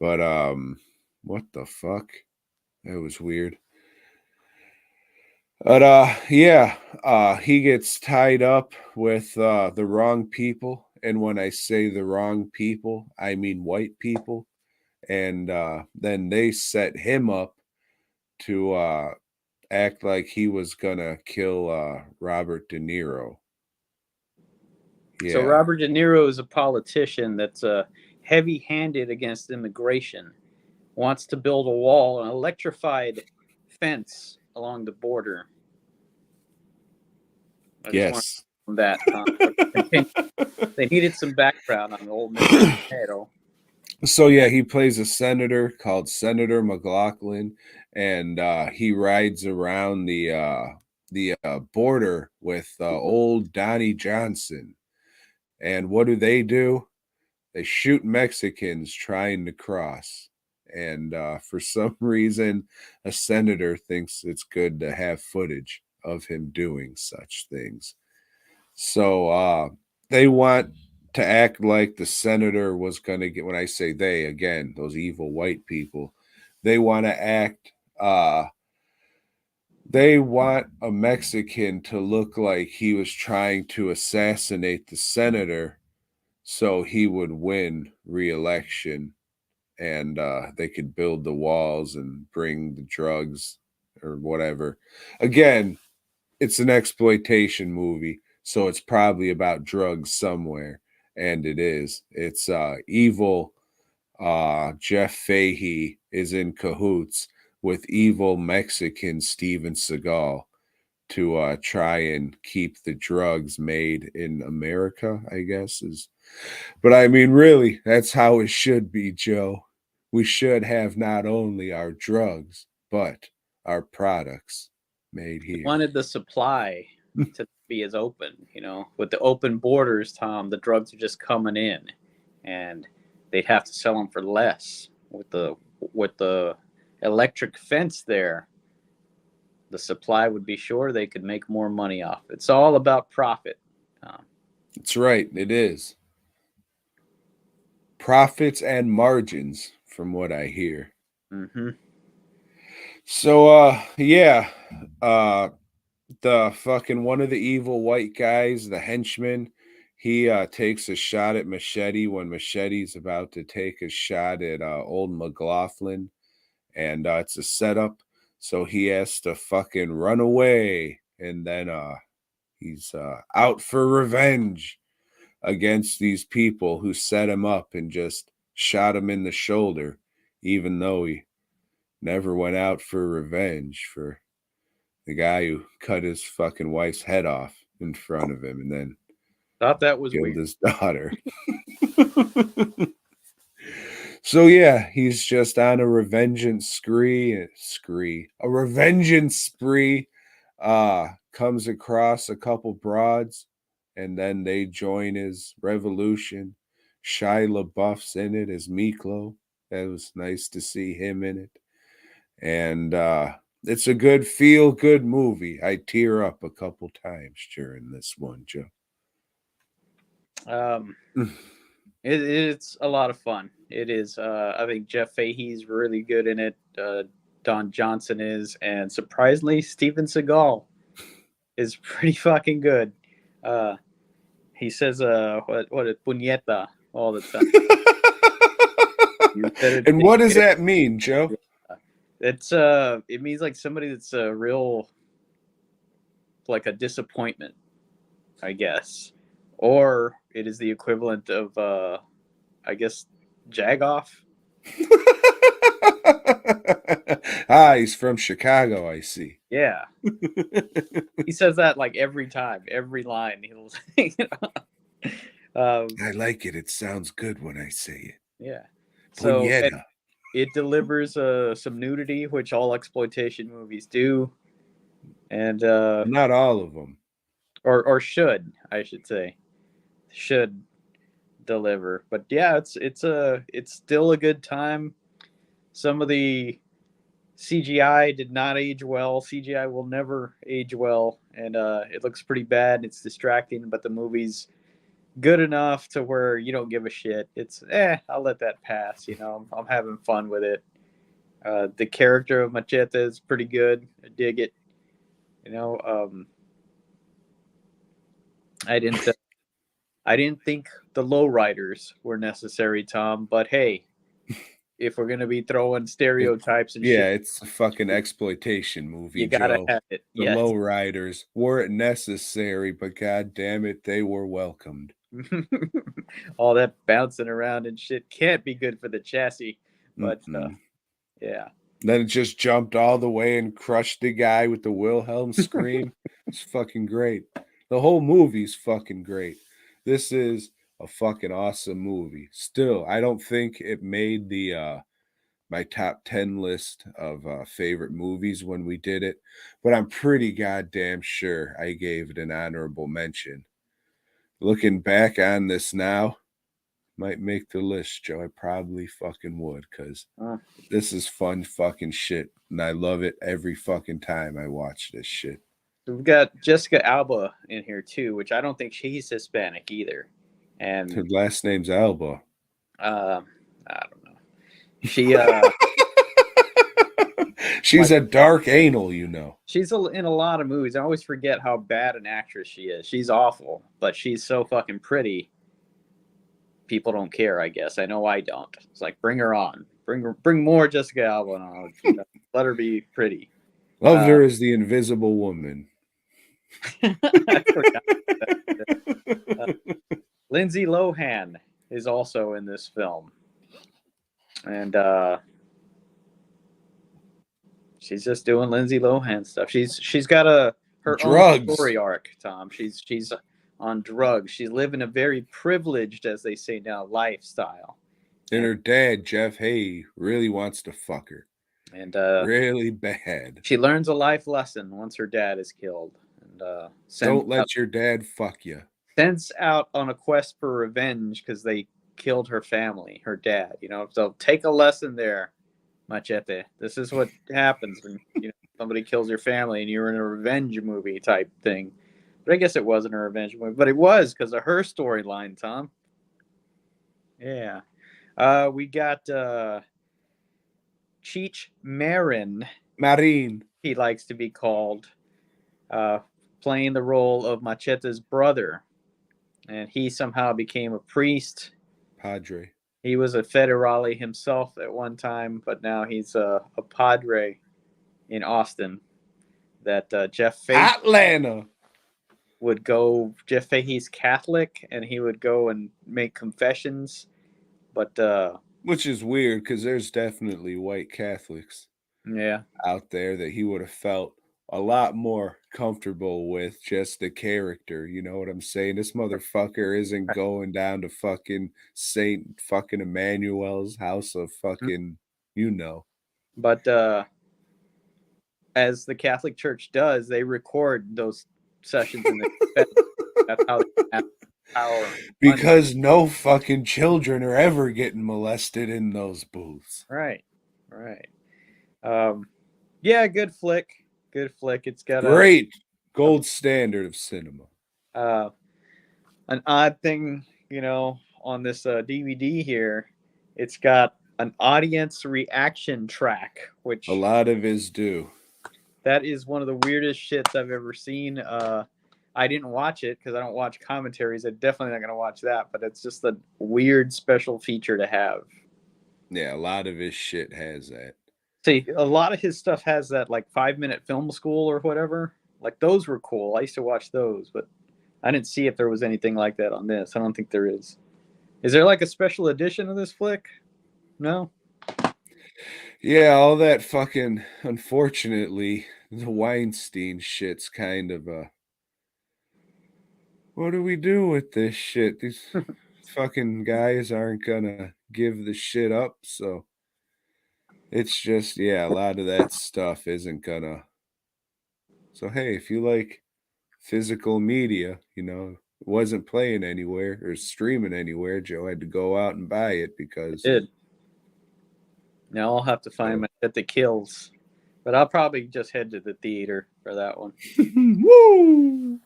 But what the fuck? That was weird. But yeah, he gets tied up with the wrong people. And when I say the wrong people, I mean white people. And then they set him up to act like he was gonna kill Robert De Niro. Yeah. So Robert De Niro is a politician that's heavy-handed against immigration, wants to build a wall, an electrified fence along the border. Yes. That they needed some background on old Mr. Potato. So yeah, he plays a senator called Senator McLaughlin, and he rides around the border with old Donnie Johnson. And what do? They shoot Mexicans trying to cross. And for some reason, a senator thinks it's good to have footage of him doing such things. So they want to act like the senator was going to get, when I say they, again, those evil white people, they want to act They want a Mexican to look like he was trying to assassinate the senator so he would win re-election, and they could build the walls and bring the drugs or whatever. Again, it's an exploitation movie, so it's probably about drugs somewhere, and it is. It's evil. Jeff Fahey is in cahoots with evil Mexican Steven Seagal to try and keep the drugs made in America, I guess is. But I mean, really, that's how it should be, Joe. We should have not only our drugs, but our products made They here. wanted the supply to be as open, with the open borders, Tom, the drugs are just coming in, and they'd have to sell them for less with the electric fence there. The supply would be sure they could make more money off. It's all about profit, Tom. That's right, it is. Profits and margins, from what I hear. Mm-hmm. So, yeah, uh, the fucking one of the evil white guys, the henchman, he takes a shot at Machete when Machete's about to take a shot at old McLaughlin, and it's a setup, so he has to fucking run away, and then he's out for revenge against these people who set him up and just shot him in the shoulder, even though he never went out for revenge for the guy who cut his fucking wife's head off in front of him and then Thought that was killed weird. his daughter. So yeah, he's just on a revengeance spree. Comes across a couple broads, and then they join his revolution. Shia LaBeouf's in it as Miklo. That was nice to see him in it. And it's a good feel-good movie. I tear up a couple times during this one, Joe. Um, it's a lot of fun. It is. I think Jeff Fahey's really good in it. Don Johnson is, and surprisingly, Steven Seagal is pretty fucking good. Uh, he says, what is puñeta all the time. You better And take what does care. that mean, Joe? It means like somebody that's a real, like a disappointment, I guess, or it is the equivalent of, I guess, jagoff. He's from Chicago, I see. Yeah, he says that like every time, every line. He'll, I like it. It sounds good when I say it. yeah. So Puñeta. it delivers some nudity, which all exploitation movies do, and Not all of them. or should, I should say, should deliver. But yeah, it's still a good time. Some of the CGI did not age well. CGI will never age well, and it looks pretty bad. It's distracting, but the movie's good enough to where you don't give a shit. It's I'll let that pass. I'm having fun with it. The character of Machete is pretty good. I dig it. You know, um, I didn't. I didn't think the lowriders were necessary, Tom. But hey, if we're gonna be throwing stereotypes and shit, Yeah, it's a fucking exploitation movie, you gotta Joe. have it. The Yes. lowriders weren't necessary, but god damn it, they were welcomed. All that bouncing around and shit can't be good for the chassis. But Mm-mm. yeah, Then it just jumped all the way and crushed the guy with the Wilhelm scream. It's fucking great. The whole movie's fucking great. This is a fucking awesome movie. Still, I don't think it made the my top 10 list of favorite movies when we did it, but I'm pretty goddamn sure I gave it an honorable mention. Looking back on this now, might make the list, Joe. I probably fucking would, because uh, this is fun fucking shit, and I love it every fucking time I watch this shit. we've got Jessica Alba in here too, which I don't think she's Hispanic either. Her And last name's Alba. I don't know. She She's a dark anal, you know. She's in a lot of movies. I always forget how bad an actress she is. She's awful, but she's so fucking pretty. People don't care, I guess. I know I don't. It's like, bring her on. Bring more Jessica Alba on. Let her be pretty. Loved her as the Invisible Woman. I forgot that. Lindsay Lohan is also in this film. And she's just doing Lindsay Lohan stuff. She's got her Drugs. own story arc, Tom. She's on drugs. She's living a very privileged, as they say now, lifestyle. And her dad, Jeff Hay, really wants to fuck her. And really bad. She learns a life lesson once her dad is killed. And don't let your dad fuck you. Sends out on a quest for revenge because they killed her family, her dad. You know, so take a lesson there, Machete. This is what happens when somebody kills your family and you're in a revenge movie type thing. But I guess it wasn't a revenge movie, but it was because of her storyline, Tom. Yeah. We got Cheech Marin. He likes to be called, playing the role of Machete's brother. And he somehow became a priest. Padre. He was a federale himself at one time, but now he's a padre in Austin. That Jeff Fahey Atlanta would go. Jeff Fahey's Catholic, and he would go and make confessions. But which is weird because there's definitely white Catholics, out there that he would have felt a lot more comfortable with just the character. You know what I'm saying? This motherfucker isn't going down to fucking Saint fucking Emmanuel's house of fucking, But as the Catholic Church does, they record those sessions in the that's how they have power. Because no fucking children are ever getting molested in those booths. Right. Yeah, good flick. It's got great gold standard of cinema. An odd thing, on this DVD here, it's got an audience reaction track, which a lot of is due. That is one of the weirdest shits I've ever seen. I didn't watch it because I don't watch commentaries. I'm definitely not going to watch that, but it's just a weird special feature to have. Yeah, a lot of his shit has that. See, a lot of his stuff has that, like 5-minute film school or whatever. Like those were cool. I used to watch those, but I didn't see if there was anything like that on this. I don't think there is. Is there like a special edition of this flick? No? Yeah, all that fucking, unfortunately, the Weinstein shit's kind of what do we do with this shit? These fucking guys aren't gonna give the shit up, so it's just, a lot of that stuff isn't gonna. So hey, if you like physical media, it wasn't playing anywhere or streaming anywhere, Joe had to go out and buy it because it did. Now I'll have to find Machete Kills, but I'll probably just head to the theater for that one. Woo!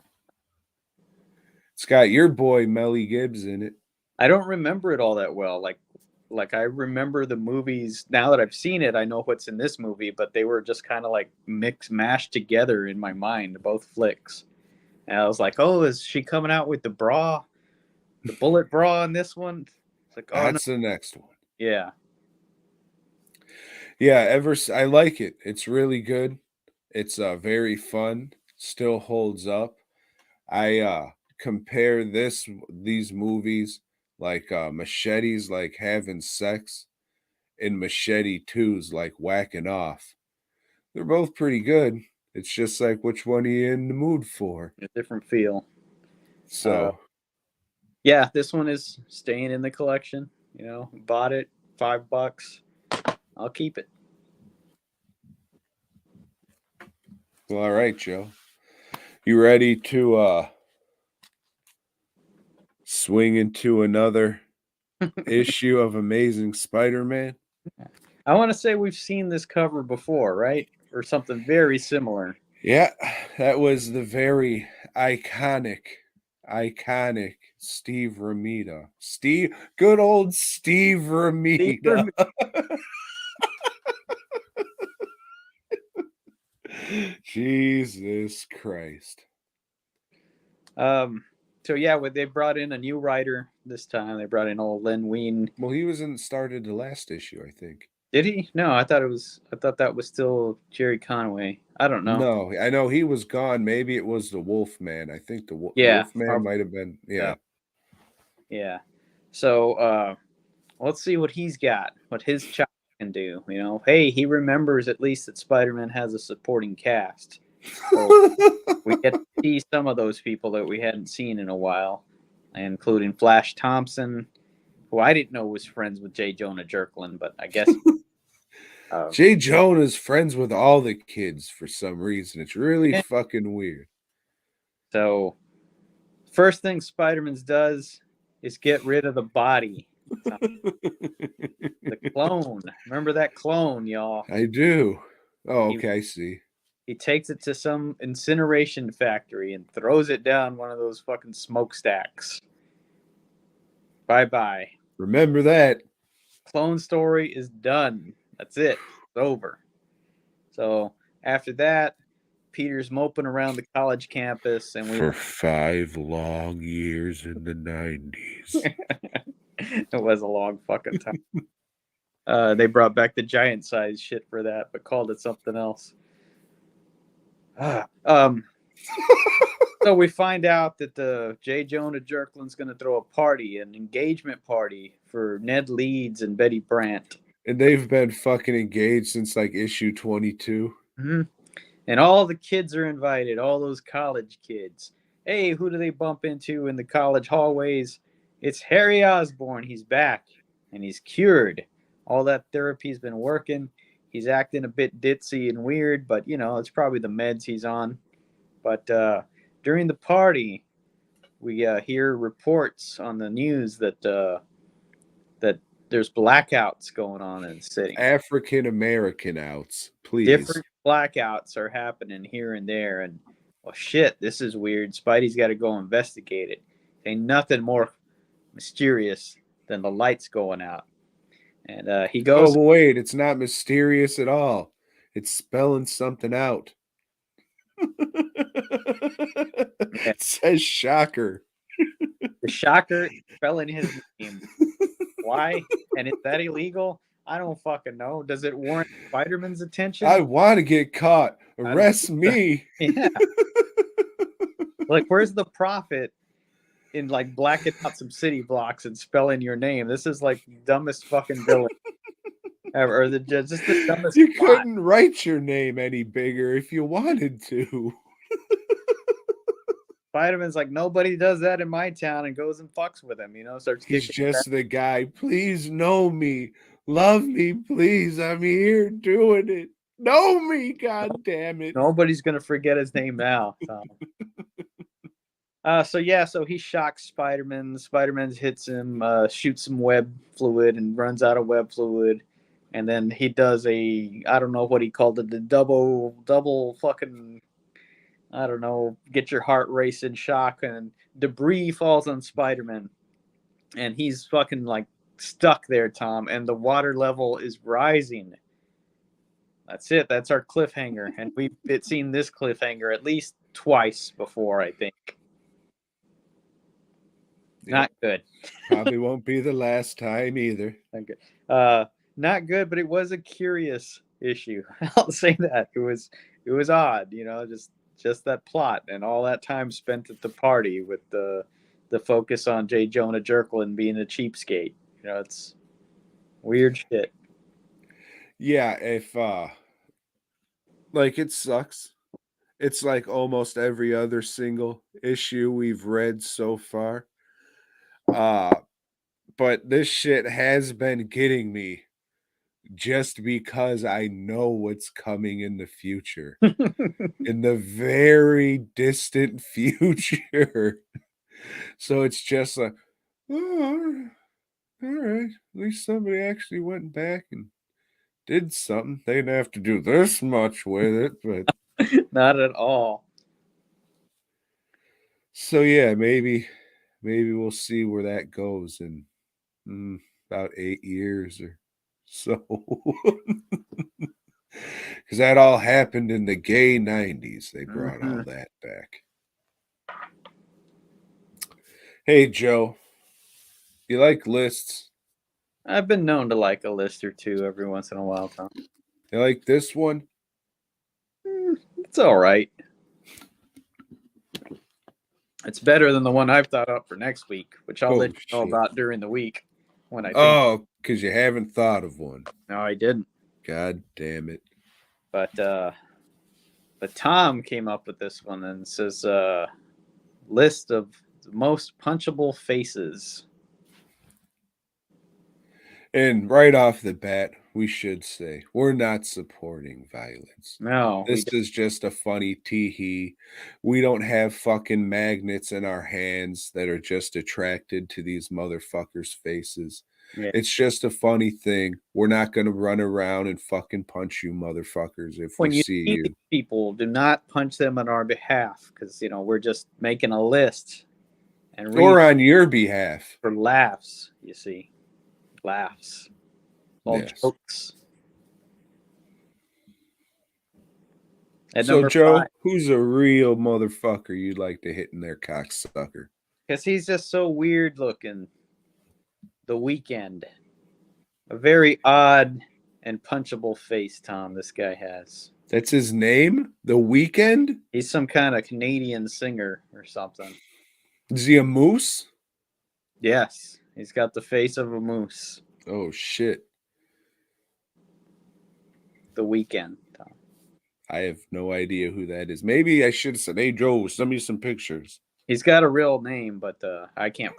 It's got your boy Melly Gibbs in it. I don't remember it all that well. Like I remember the movies. Now that I've seen it, I know what's in this movie, but they were just kind of like mashed together in my mind, both flicks. And I was like, oh, is she coming out with the bullet bra in this one? It's like, oh, that's the next one. Yeah. Yeah, I like it. It's really good. It's very fun. Still holds up. I compare these movies like Machete's like having sex and Machete 2's like whacking off. They're both pretty good. It's just like which one are you in the mood for? A different feel. So yeah, this one is staying in the collection. Bought it, $5. I'll keep it. Well, all right, Joe. You ready to swing into another issue of Amazing Spider-Man? I want to say we've seen this cover before, right? Or something very similar. Yeah, that was the very iconic Steve Romita. Good old Steve Romita. Jesus Christ. So yeah, they brought in a new writer this time. They brought in old Len Wein. Well, he started the last issue, I think. Did he? No, I thought that was still Jerry Conway. I don't know. No, I know he was gone. Maybe it was the Wolfman. I think the Yeah, Wolfman might have been. Yeah. yeah. So let's see what he's got. What his child can do. You know, hey, he remembers at least that Spider-Man has a supporting cast. So we get to see some of those people that we hadn't seen in a while, including Flash Thompson, who I didn't know was friends with J. Jonah Jerklin, but I guess J. Jonah's friends with all the kids for some reason. It's really fucking weird. So, first thing Spider-Man does is get rid of the body. The clone. Remember that clone, y'all? I do. Oh, okay, I see. He takes it to some incineration factory and throws it down one of those fucking smokestacks. Bye-bye. Remember that. Clone story is done. That's it. It's over. So after that, Peter's moping around the college campus, and for 5 long years in the 90s. It was a long fucking time. They brought back the giant size shit for that, but called it something else. So we find out that the J. Jonah Jerklin's going to throw a party, an engagement party for Ned Leeds and Betty Brant. And they've been fucking engaged since like issue 22. Mm-hmm. And all the kids are invited, all those college kids. Hey, who do they bump into in the college hallways? It's Harry Osborn. He's back, and he's cured. All that therapy's been working. He's acting a bit ditzy and weird, but, you know, it's probably the meds he's on. But during the party, we hear reports on the news that that there's blackouts going on in the city. African American outs, please. Different blackouts are happening here and there, and well, shit, this is weird. Spidey's got to go investigate it. Ain't nothing more mysterious than the lights going out. And he goes. Oh, wait, it's not mysterious at all. It's spelling something out. It says Shocker. The Shocker spelling his name. Why? And is that illegal? I don't fucking know. Does it warrant Spider-Man's attention? I want to get caught. Arrest me. Yeah. Like, where's the profit in like blacking out some city blocks and spelling your name? This is like dumbest fucking villain ever. Or just the dumbest. You couldn't write your name any bigger if you wanted to. Spider-Man's like, nobody does that in my town, and goes and fucks with him, you know, starts He's just the guy. Please know me. Love me, please. I'm here doing it. Know me, god damn it. Nobody's gonna forget his name now. So he shocks Spider-Man. Spider-Man hits him, shoots some web fluid, and runs out of web fluid. And then he does I don't know what he called it, the double fucking, I don't know, get your heart racing shock, and debris falls on Spider-Man. And he's fucking like stuck there, Tom, and the water level is rising. That's it. That's our cliffhanger. And we've seen this cliffhanger at least twice before, I think. Not good. Probably won't be the last time either. Not good. Not good, but it was a curious issue. I'll say that. It was odd, you know, just that plot and all that time spent at the party with the focus on J. Jonah Jerklin being a cheapskate. You know, it's weird shit. Yeah, if like it sucks. It's like almost every other single issue we've read so far. But this shit has been getting me just because I know what's coming in the future. In the very distant future. So it's just like, oh, all right. At least somebody actually went back and did something. They didn't have to do this much with it, but not at all. So yeah, maybe we'll see where that goes in about 8 years or so. Because that all happened in the gay 90s. They brought all Mhm. that back. Hey, Joe, you like lists? I've been known to like a list or two every once in a while, Tom. You like this one? It's all right. It's better than the one I've thought up for next week, which I'll let Oh, you know shit. about during the week when I think. Oh, because you haven't thought of one. No, I didn't. God damn it. But Tom came up with this one and says list of the most punchable faces. And right off the bat, we should say we're not supporting violence. No, we This is just a funny tee-hee. We don't have fucking magnets in our hands that are just attracted to these motherfuckers' faces. yeah. It's just a funny thing. We're not going to run around and fucking punch you motherfuckers if we When you see see you. these people, do not punch them on our behalf because we're just making a list and reading Or on your behalf. for laughs. You see, laughs, all Yes. jokes. At So, number five, Joe, who's a real motherfucker you'd like to hit in their cocksucker? because he's just so weird looking. The Weekend, a very odd and punchable face. Tom, this guy has. That's his name? The Weekend? He's some kind of Canadian singer or something. Is he a moose? Yes, he's got the face of a moose. Oh shit. The Weekend, Tom. I have no idea who that is. Maybe I should have said, "Hey Joe, send me some pictures." He's got a real name, but I can't.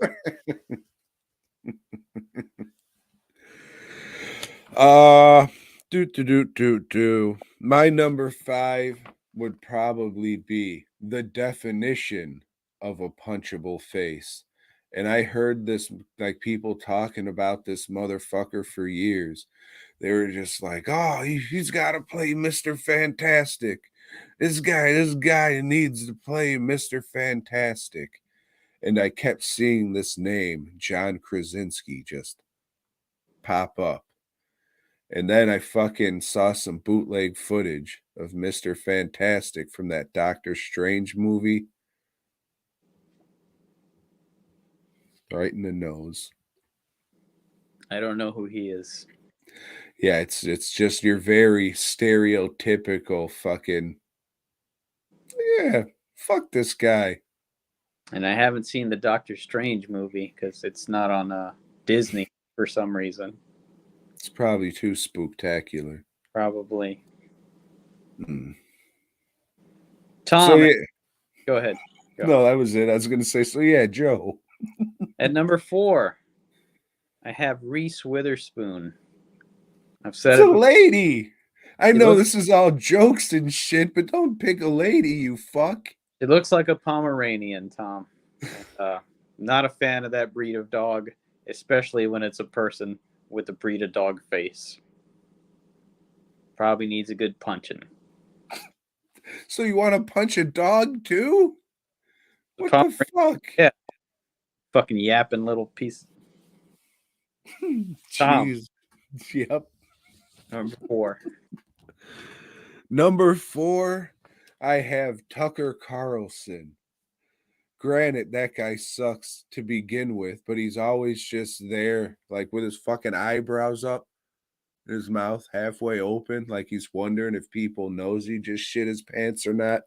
Uh do. My number 5 would probably be the definition of a punchable face. And I heard this, like, people talking about this motherfucker for years. They were just like, "Oh, he's got to play Mr. Fantastic. This guy needs to play Mr. Fantastic." And I kept seeing this name, John Krasinski, just pop up. And then I fucking saw some bootleg footage of Mr. Fantastic from that Doctor Strange movie. Right in the nose. I don't know who he is. Yeah, it's just your very stereotypical fucking, yeah, fuck this guy. And I haven't seen the Doctor Strange movie because it's not on Disney for some reason. It's probably too spooktacular. Probably. Mm. So Tom, yeah, go ahead. Go. no, that was it. I was gonna say, so yeah, Joe. At number 4, I have Reese Witherspoon. I've It's said a it before. lady. I She know looks, this is all jokes and shit, but don't pick a lady, you fuck. it looks like a Pomeranian, Tom. Not a fan of that breed of dog, especially when it's a person with a breed of dog face. Probably needs a good punching. So you want to punch a dog too? The What the Pomeranian, fuck? yeah, fucking yapping little piece. Tom, Jeez. Yep. number 4. Number 4, I have Tucker Carlson. Granted, that guy sucks to begin with, but he's always just there, like with his fucking eyebrows up, his mouth halfway open, like he's wondering if people knows he just shit his pants or not.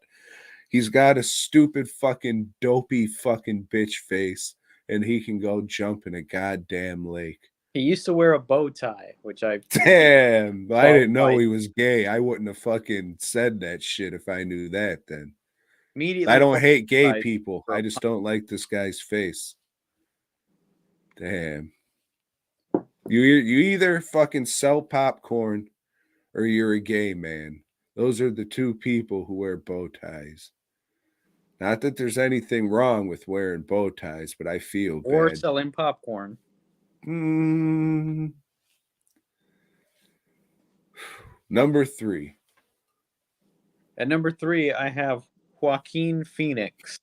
He's got a stupid fucking dopey fucking bitch face, and he can go jump in a goddamn lake. He used to wear a bow tie, which I Damn, I thought didn't know like he was gay. I wouldn't have fucking said that shit if I knew that then. I immediately don't hate gay qualified people. for I a just don't like this guy's face. Damn. You either fucking sell popcorn or you're a gay man. Those are the two people who wear bow ties. Not that there's anything wrong with wearing bow ties, but I feel or bad. selling popcorn. Mm. Number 3. At number 3, I have Joaquin Phoenix.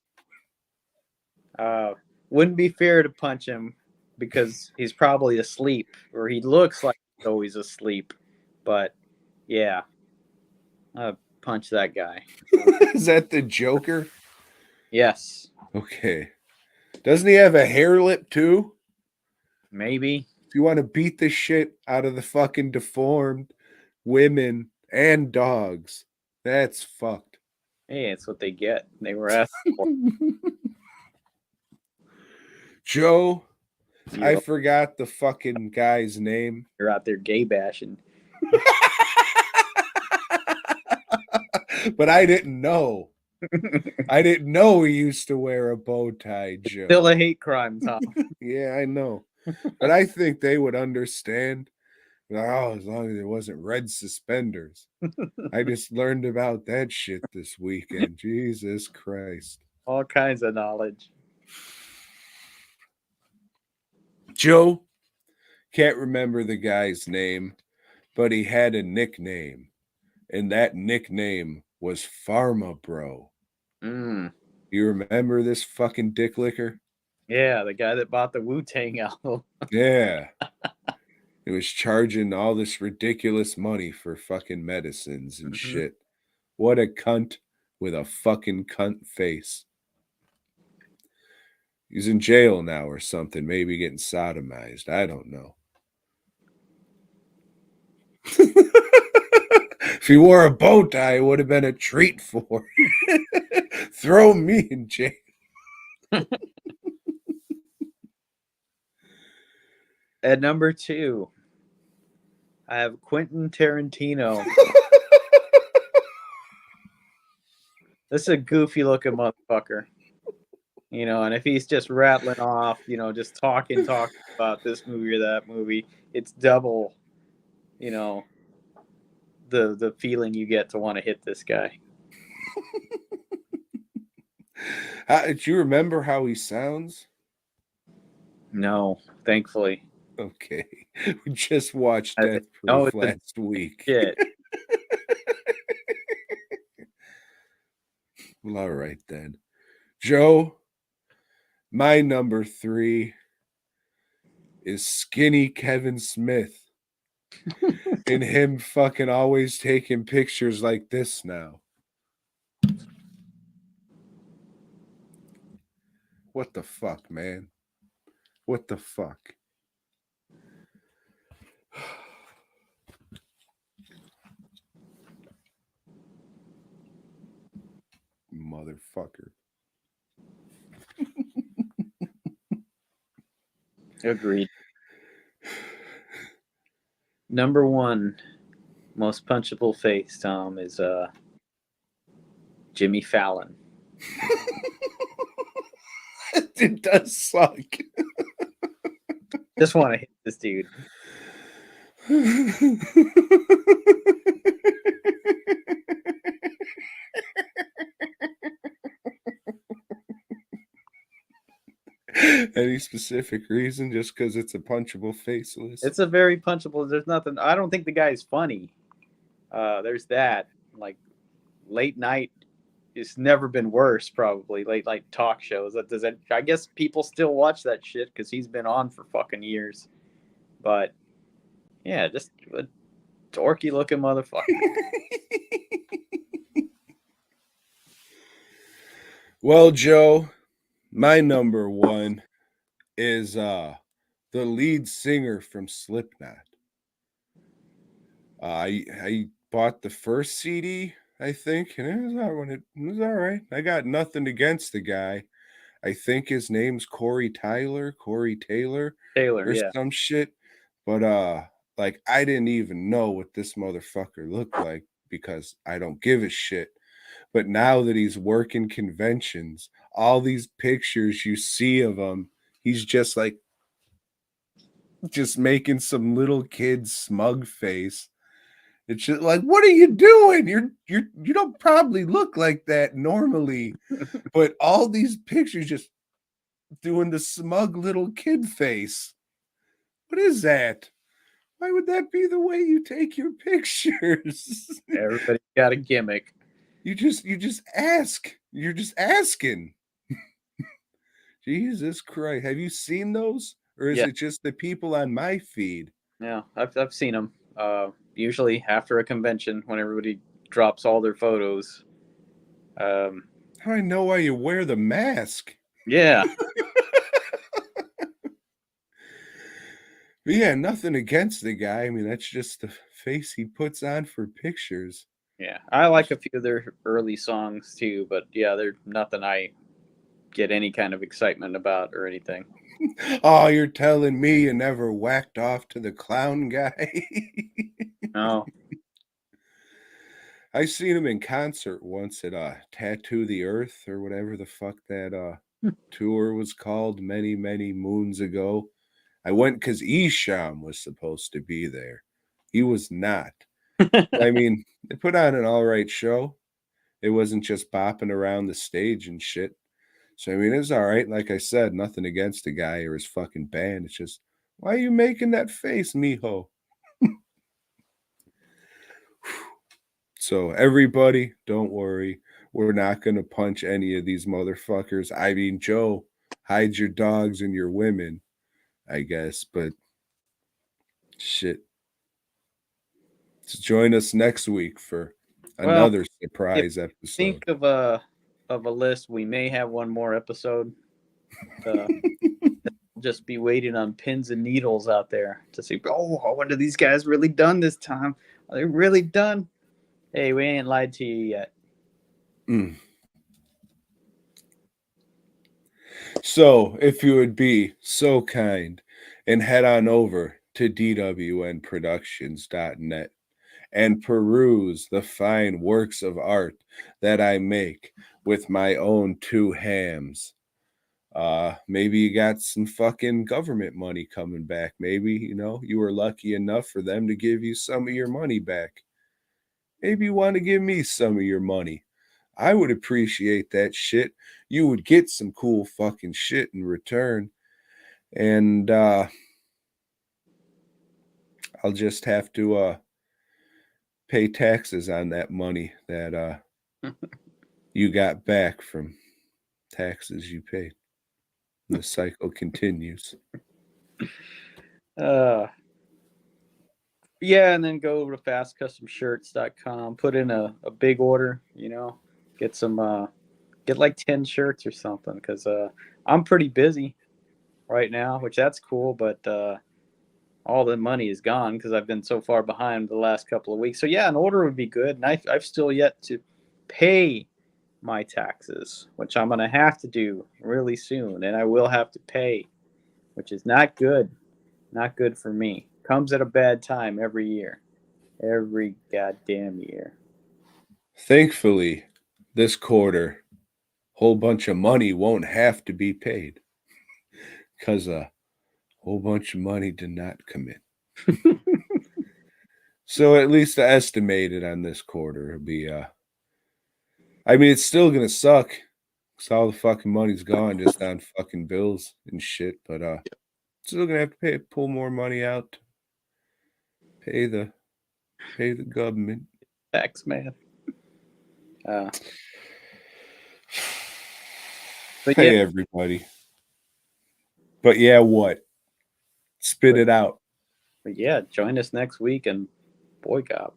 Wouldn't be fair to punch him because he's probably asleep, or he looks like he's always asleep. But yeah, Punch that guy. Is that the Joker? Yes, Okay. Doesn't he have a hair lip too? maybe. If you want to beat the shit out of the fucking deformed women and dogs, that's fucked. Hey, it's what they get. They were asked for. Joe, I You're, forgot the fucking guy's name. you're out there gay bashing. But I didn't know. I didn't know he used to wear a bow tie, Joe. Still a hate crime, Tom. Yeah, I know. But I think they would understand. Like, oh, as long as it wasn't red suspenders. I just learned about that shit this weekend. Jesus Christ. All kinds of knowledge. Joe, can't remember the guy's name, but he had a nickname. And that nickname was Pharma Bro. Mm. You remember this fucking dick licker? Yeah, the guy that bought the Wu-Tang album. Yeah. It was charging all this ridiculous money for fucking medicines and shit. What a cunt with a fucking cunt face. He's in jail now or something, maybe getting sodomized. I don't know. If he wore a bow tie, it would have been a treat for him. Throw me in jail. At number 2, I have Quentin Tarantino. This is a goofy looking motherfucker. And if he's just rattling off, just talking about this movie or that movie, it's double, the feeling you get to want to hit this guy. Do you remember how he sounds? No, thankfully. Okay. We just watched Death Proof last week. Shit. Well, all right then. Joe, my number 3 is skinny Kevin Smith. And him fucking always taking pictures like this now. What the fuck, man? What the fuck? Motherfucker. Agreed. Number 1 most punchable face, Tom, is Jimmy Fallon. It does suck. Just want to hit this dude. Any specific reason? Just because it's a punchable faceless? It's a very punchable. There's nothing. I don't think the guy's funny. There's that. Like late night, it's never been worse. Probably late night talk shows. I guess people still watch that shit because he's been on for fucking years. But yeah, just a dorky looking motherfucker. Well, Joe, my number 1 is the lead singer from Slipknot. I bought the first CD, I think, and it was all right. I got nothing against the guy. I think his name's Corey Taylor, Taylor, or yeah. some shit. But like I didn't even know what this motherfucker looked like because I don't give a shit. But now that he's working conventions, all these pictures you see of him, he's just like making some little kid smug face. It's just like, what are you doing? You don't probably look like that normally. But all these pictures just doing the smug little kid face. What is that? Why would that be the way you take your pictures? Everybody's got a gimmick. You just ask. You're just asking. Jesus Christ. Have you seen those? Or is it just the people on my feed? Yeah, I've seen them. Usually after a convention when everybody drops all their photos. How do I know why you wear the mask? Yeah. But yeah, nothing against the guy. I mean, that's just the face he puts on for pictures. Yeah. I like a few of their early songs too, but yeah, they're nothing I get any kind of excitement about or anything. Oh, you're telling me you never whacked off to the clown guy? No. I seen him in concert once at Tattoo the Earth or whatever the fuck that tour was called many, many moons ago. I went because Esham was supposed to be there. He was not. I mean, they put on an all right show. It wasn't just bopping around the stage and shit. So, I mean, it was all right. Like I said, nothing against the guy or his fucking band. It's just, why are you making that face, mijo? So, everybody, don't worry. We're not going to punch any of these motherfuckers. I mean, Joe, hide your dogs and your women, I guess. But shit. So join us next week for Well, another if surprise you think episode. of a list, we may have one more episode. Uh, just be waiting on pins and needles out there to see. Oh, what are these guys really done this time? Are they really done? Hey, we ain't lied to you yet. Mm. So, if you would be so kind and head on over to dwnproductions.net and peruse the fine works of art that I make with my own two hams. Maybe you got some fucking government money coming back. Maybe, you were lucky enough for them to give you some of your money back. Maybe you want to give me some of your money. I would appreciate that shit. You would get some cool fucking shit in return. And I'll just have to pay taxes on that money that you got back from taxes you paid. And the cycle continues. Yeah, and then go over to fastcustomshirts.com, put in a big order, get some get like 10 shirts or something because I'm pretty busy right now, which that's cool, but all the money is gone because I've been so far behind the last couple of weeks. So yeah, an order would be good. And I've still yet to pay my taxes, which I'm going to have to do really soon. And I will have to pay, which is not good. Not good for me. Comes at a bad time every year. Every goddamn year. Thankfully, this quarter, whole bunch of money won't have to be paid because a whole bunch of money did not come in. So at least the estimated on this quarter will be I mean, it's still gonna suck because all the fucking money's gone just on fucking bills and shit, but still gonna have to pull more money out, pay the government. Tax man. But yeah, Hey everybody. But yeah, what? Spit it out. but yeah, join us next week and boy gob.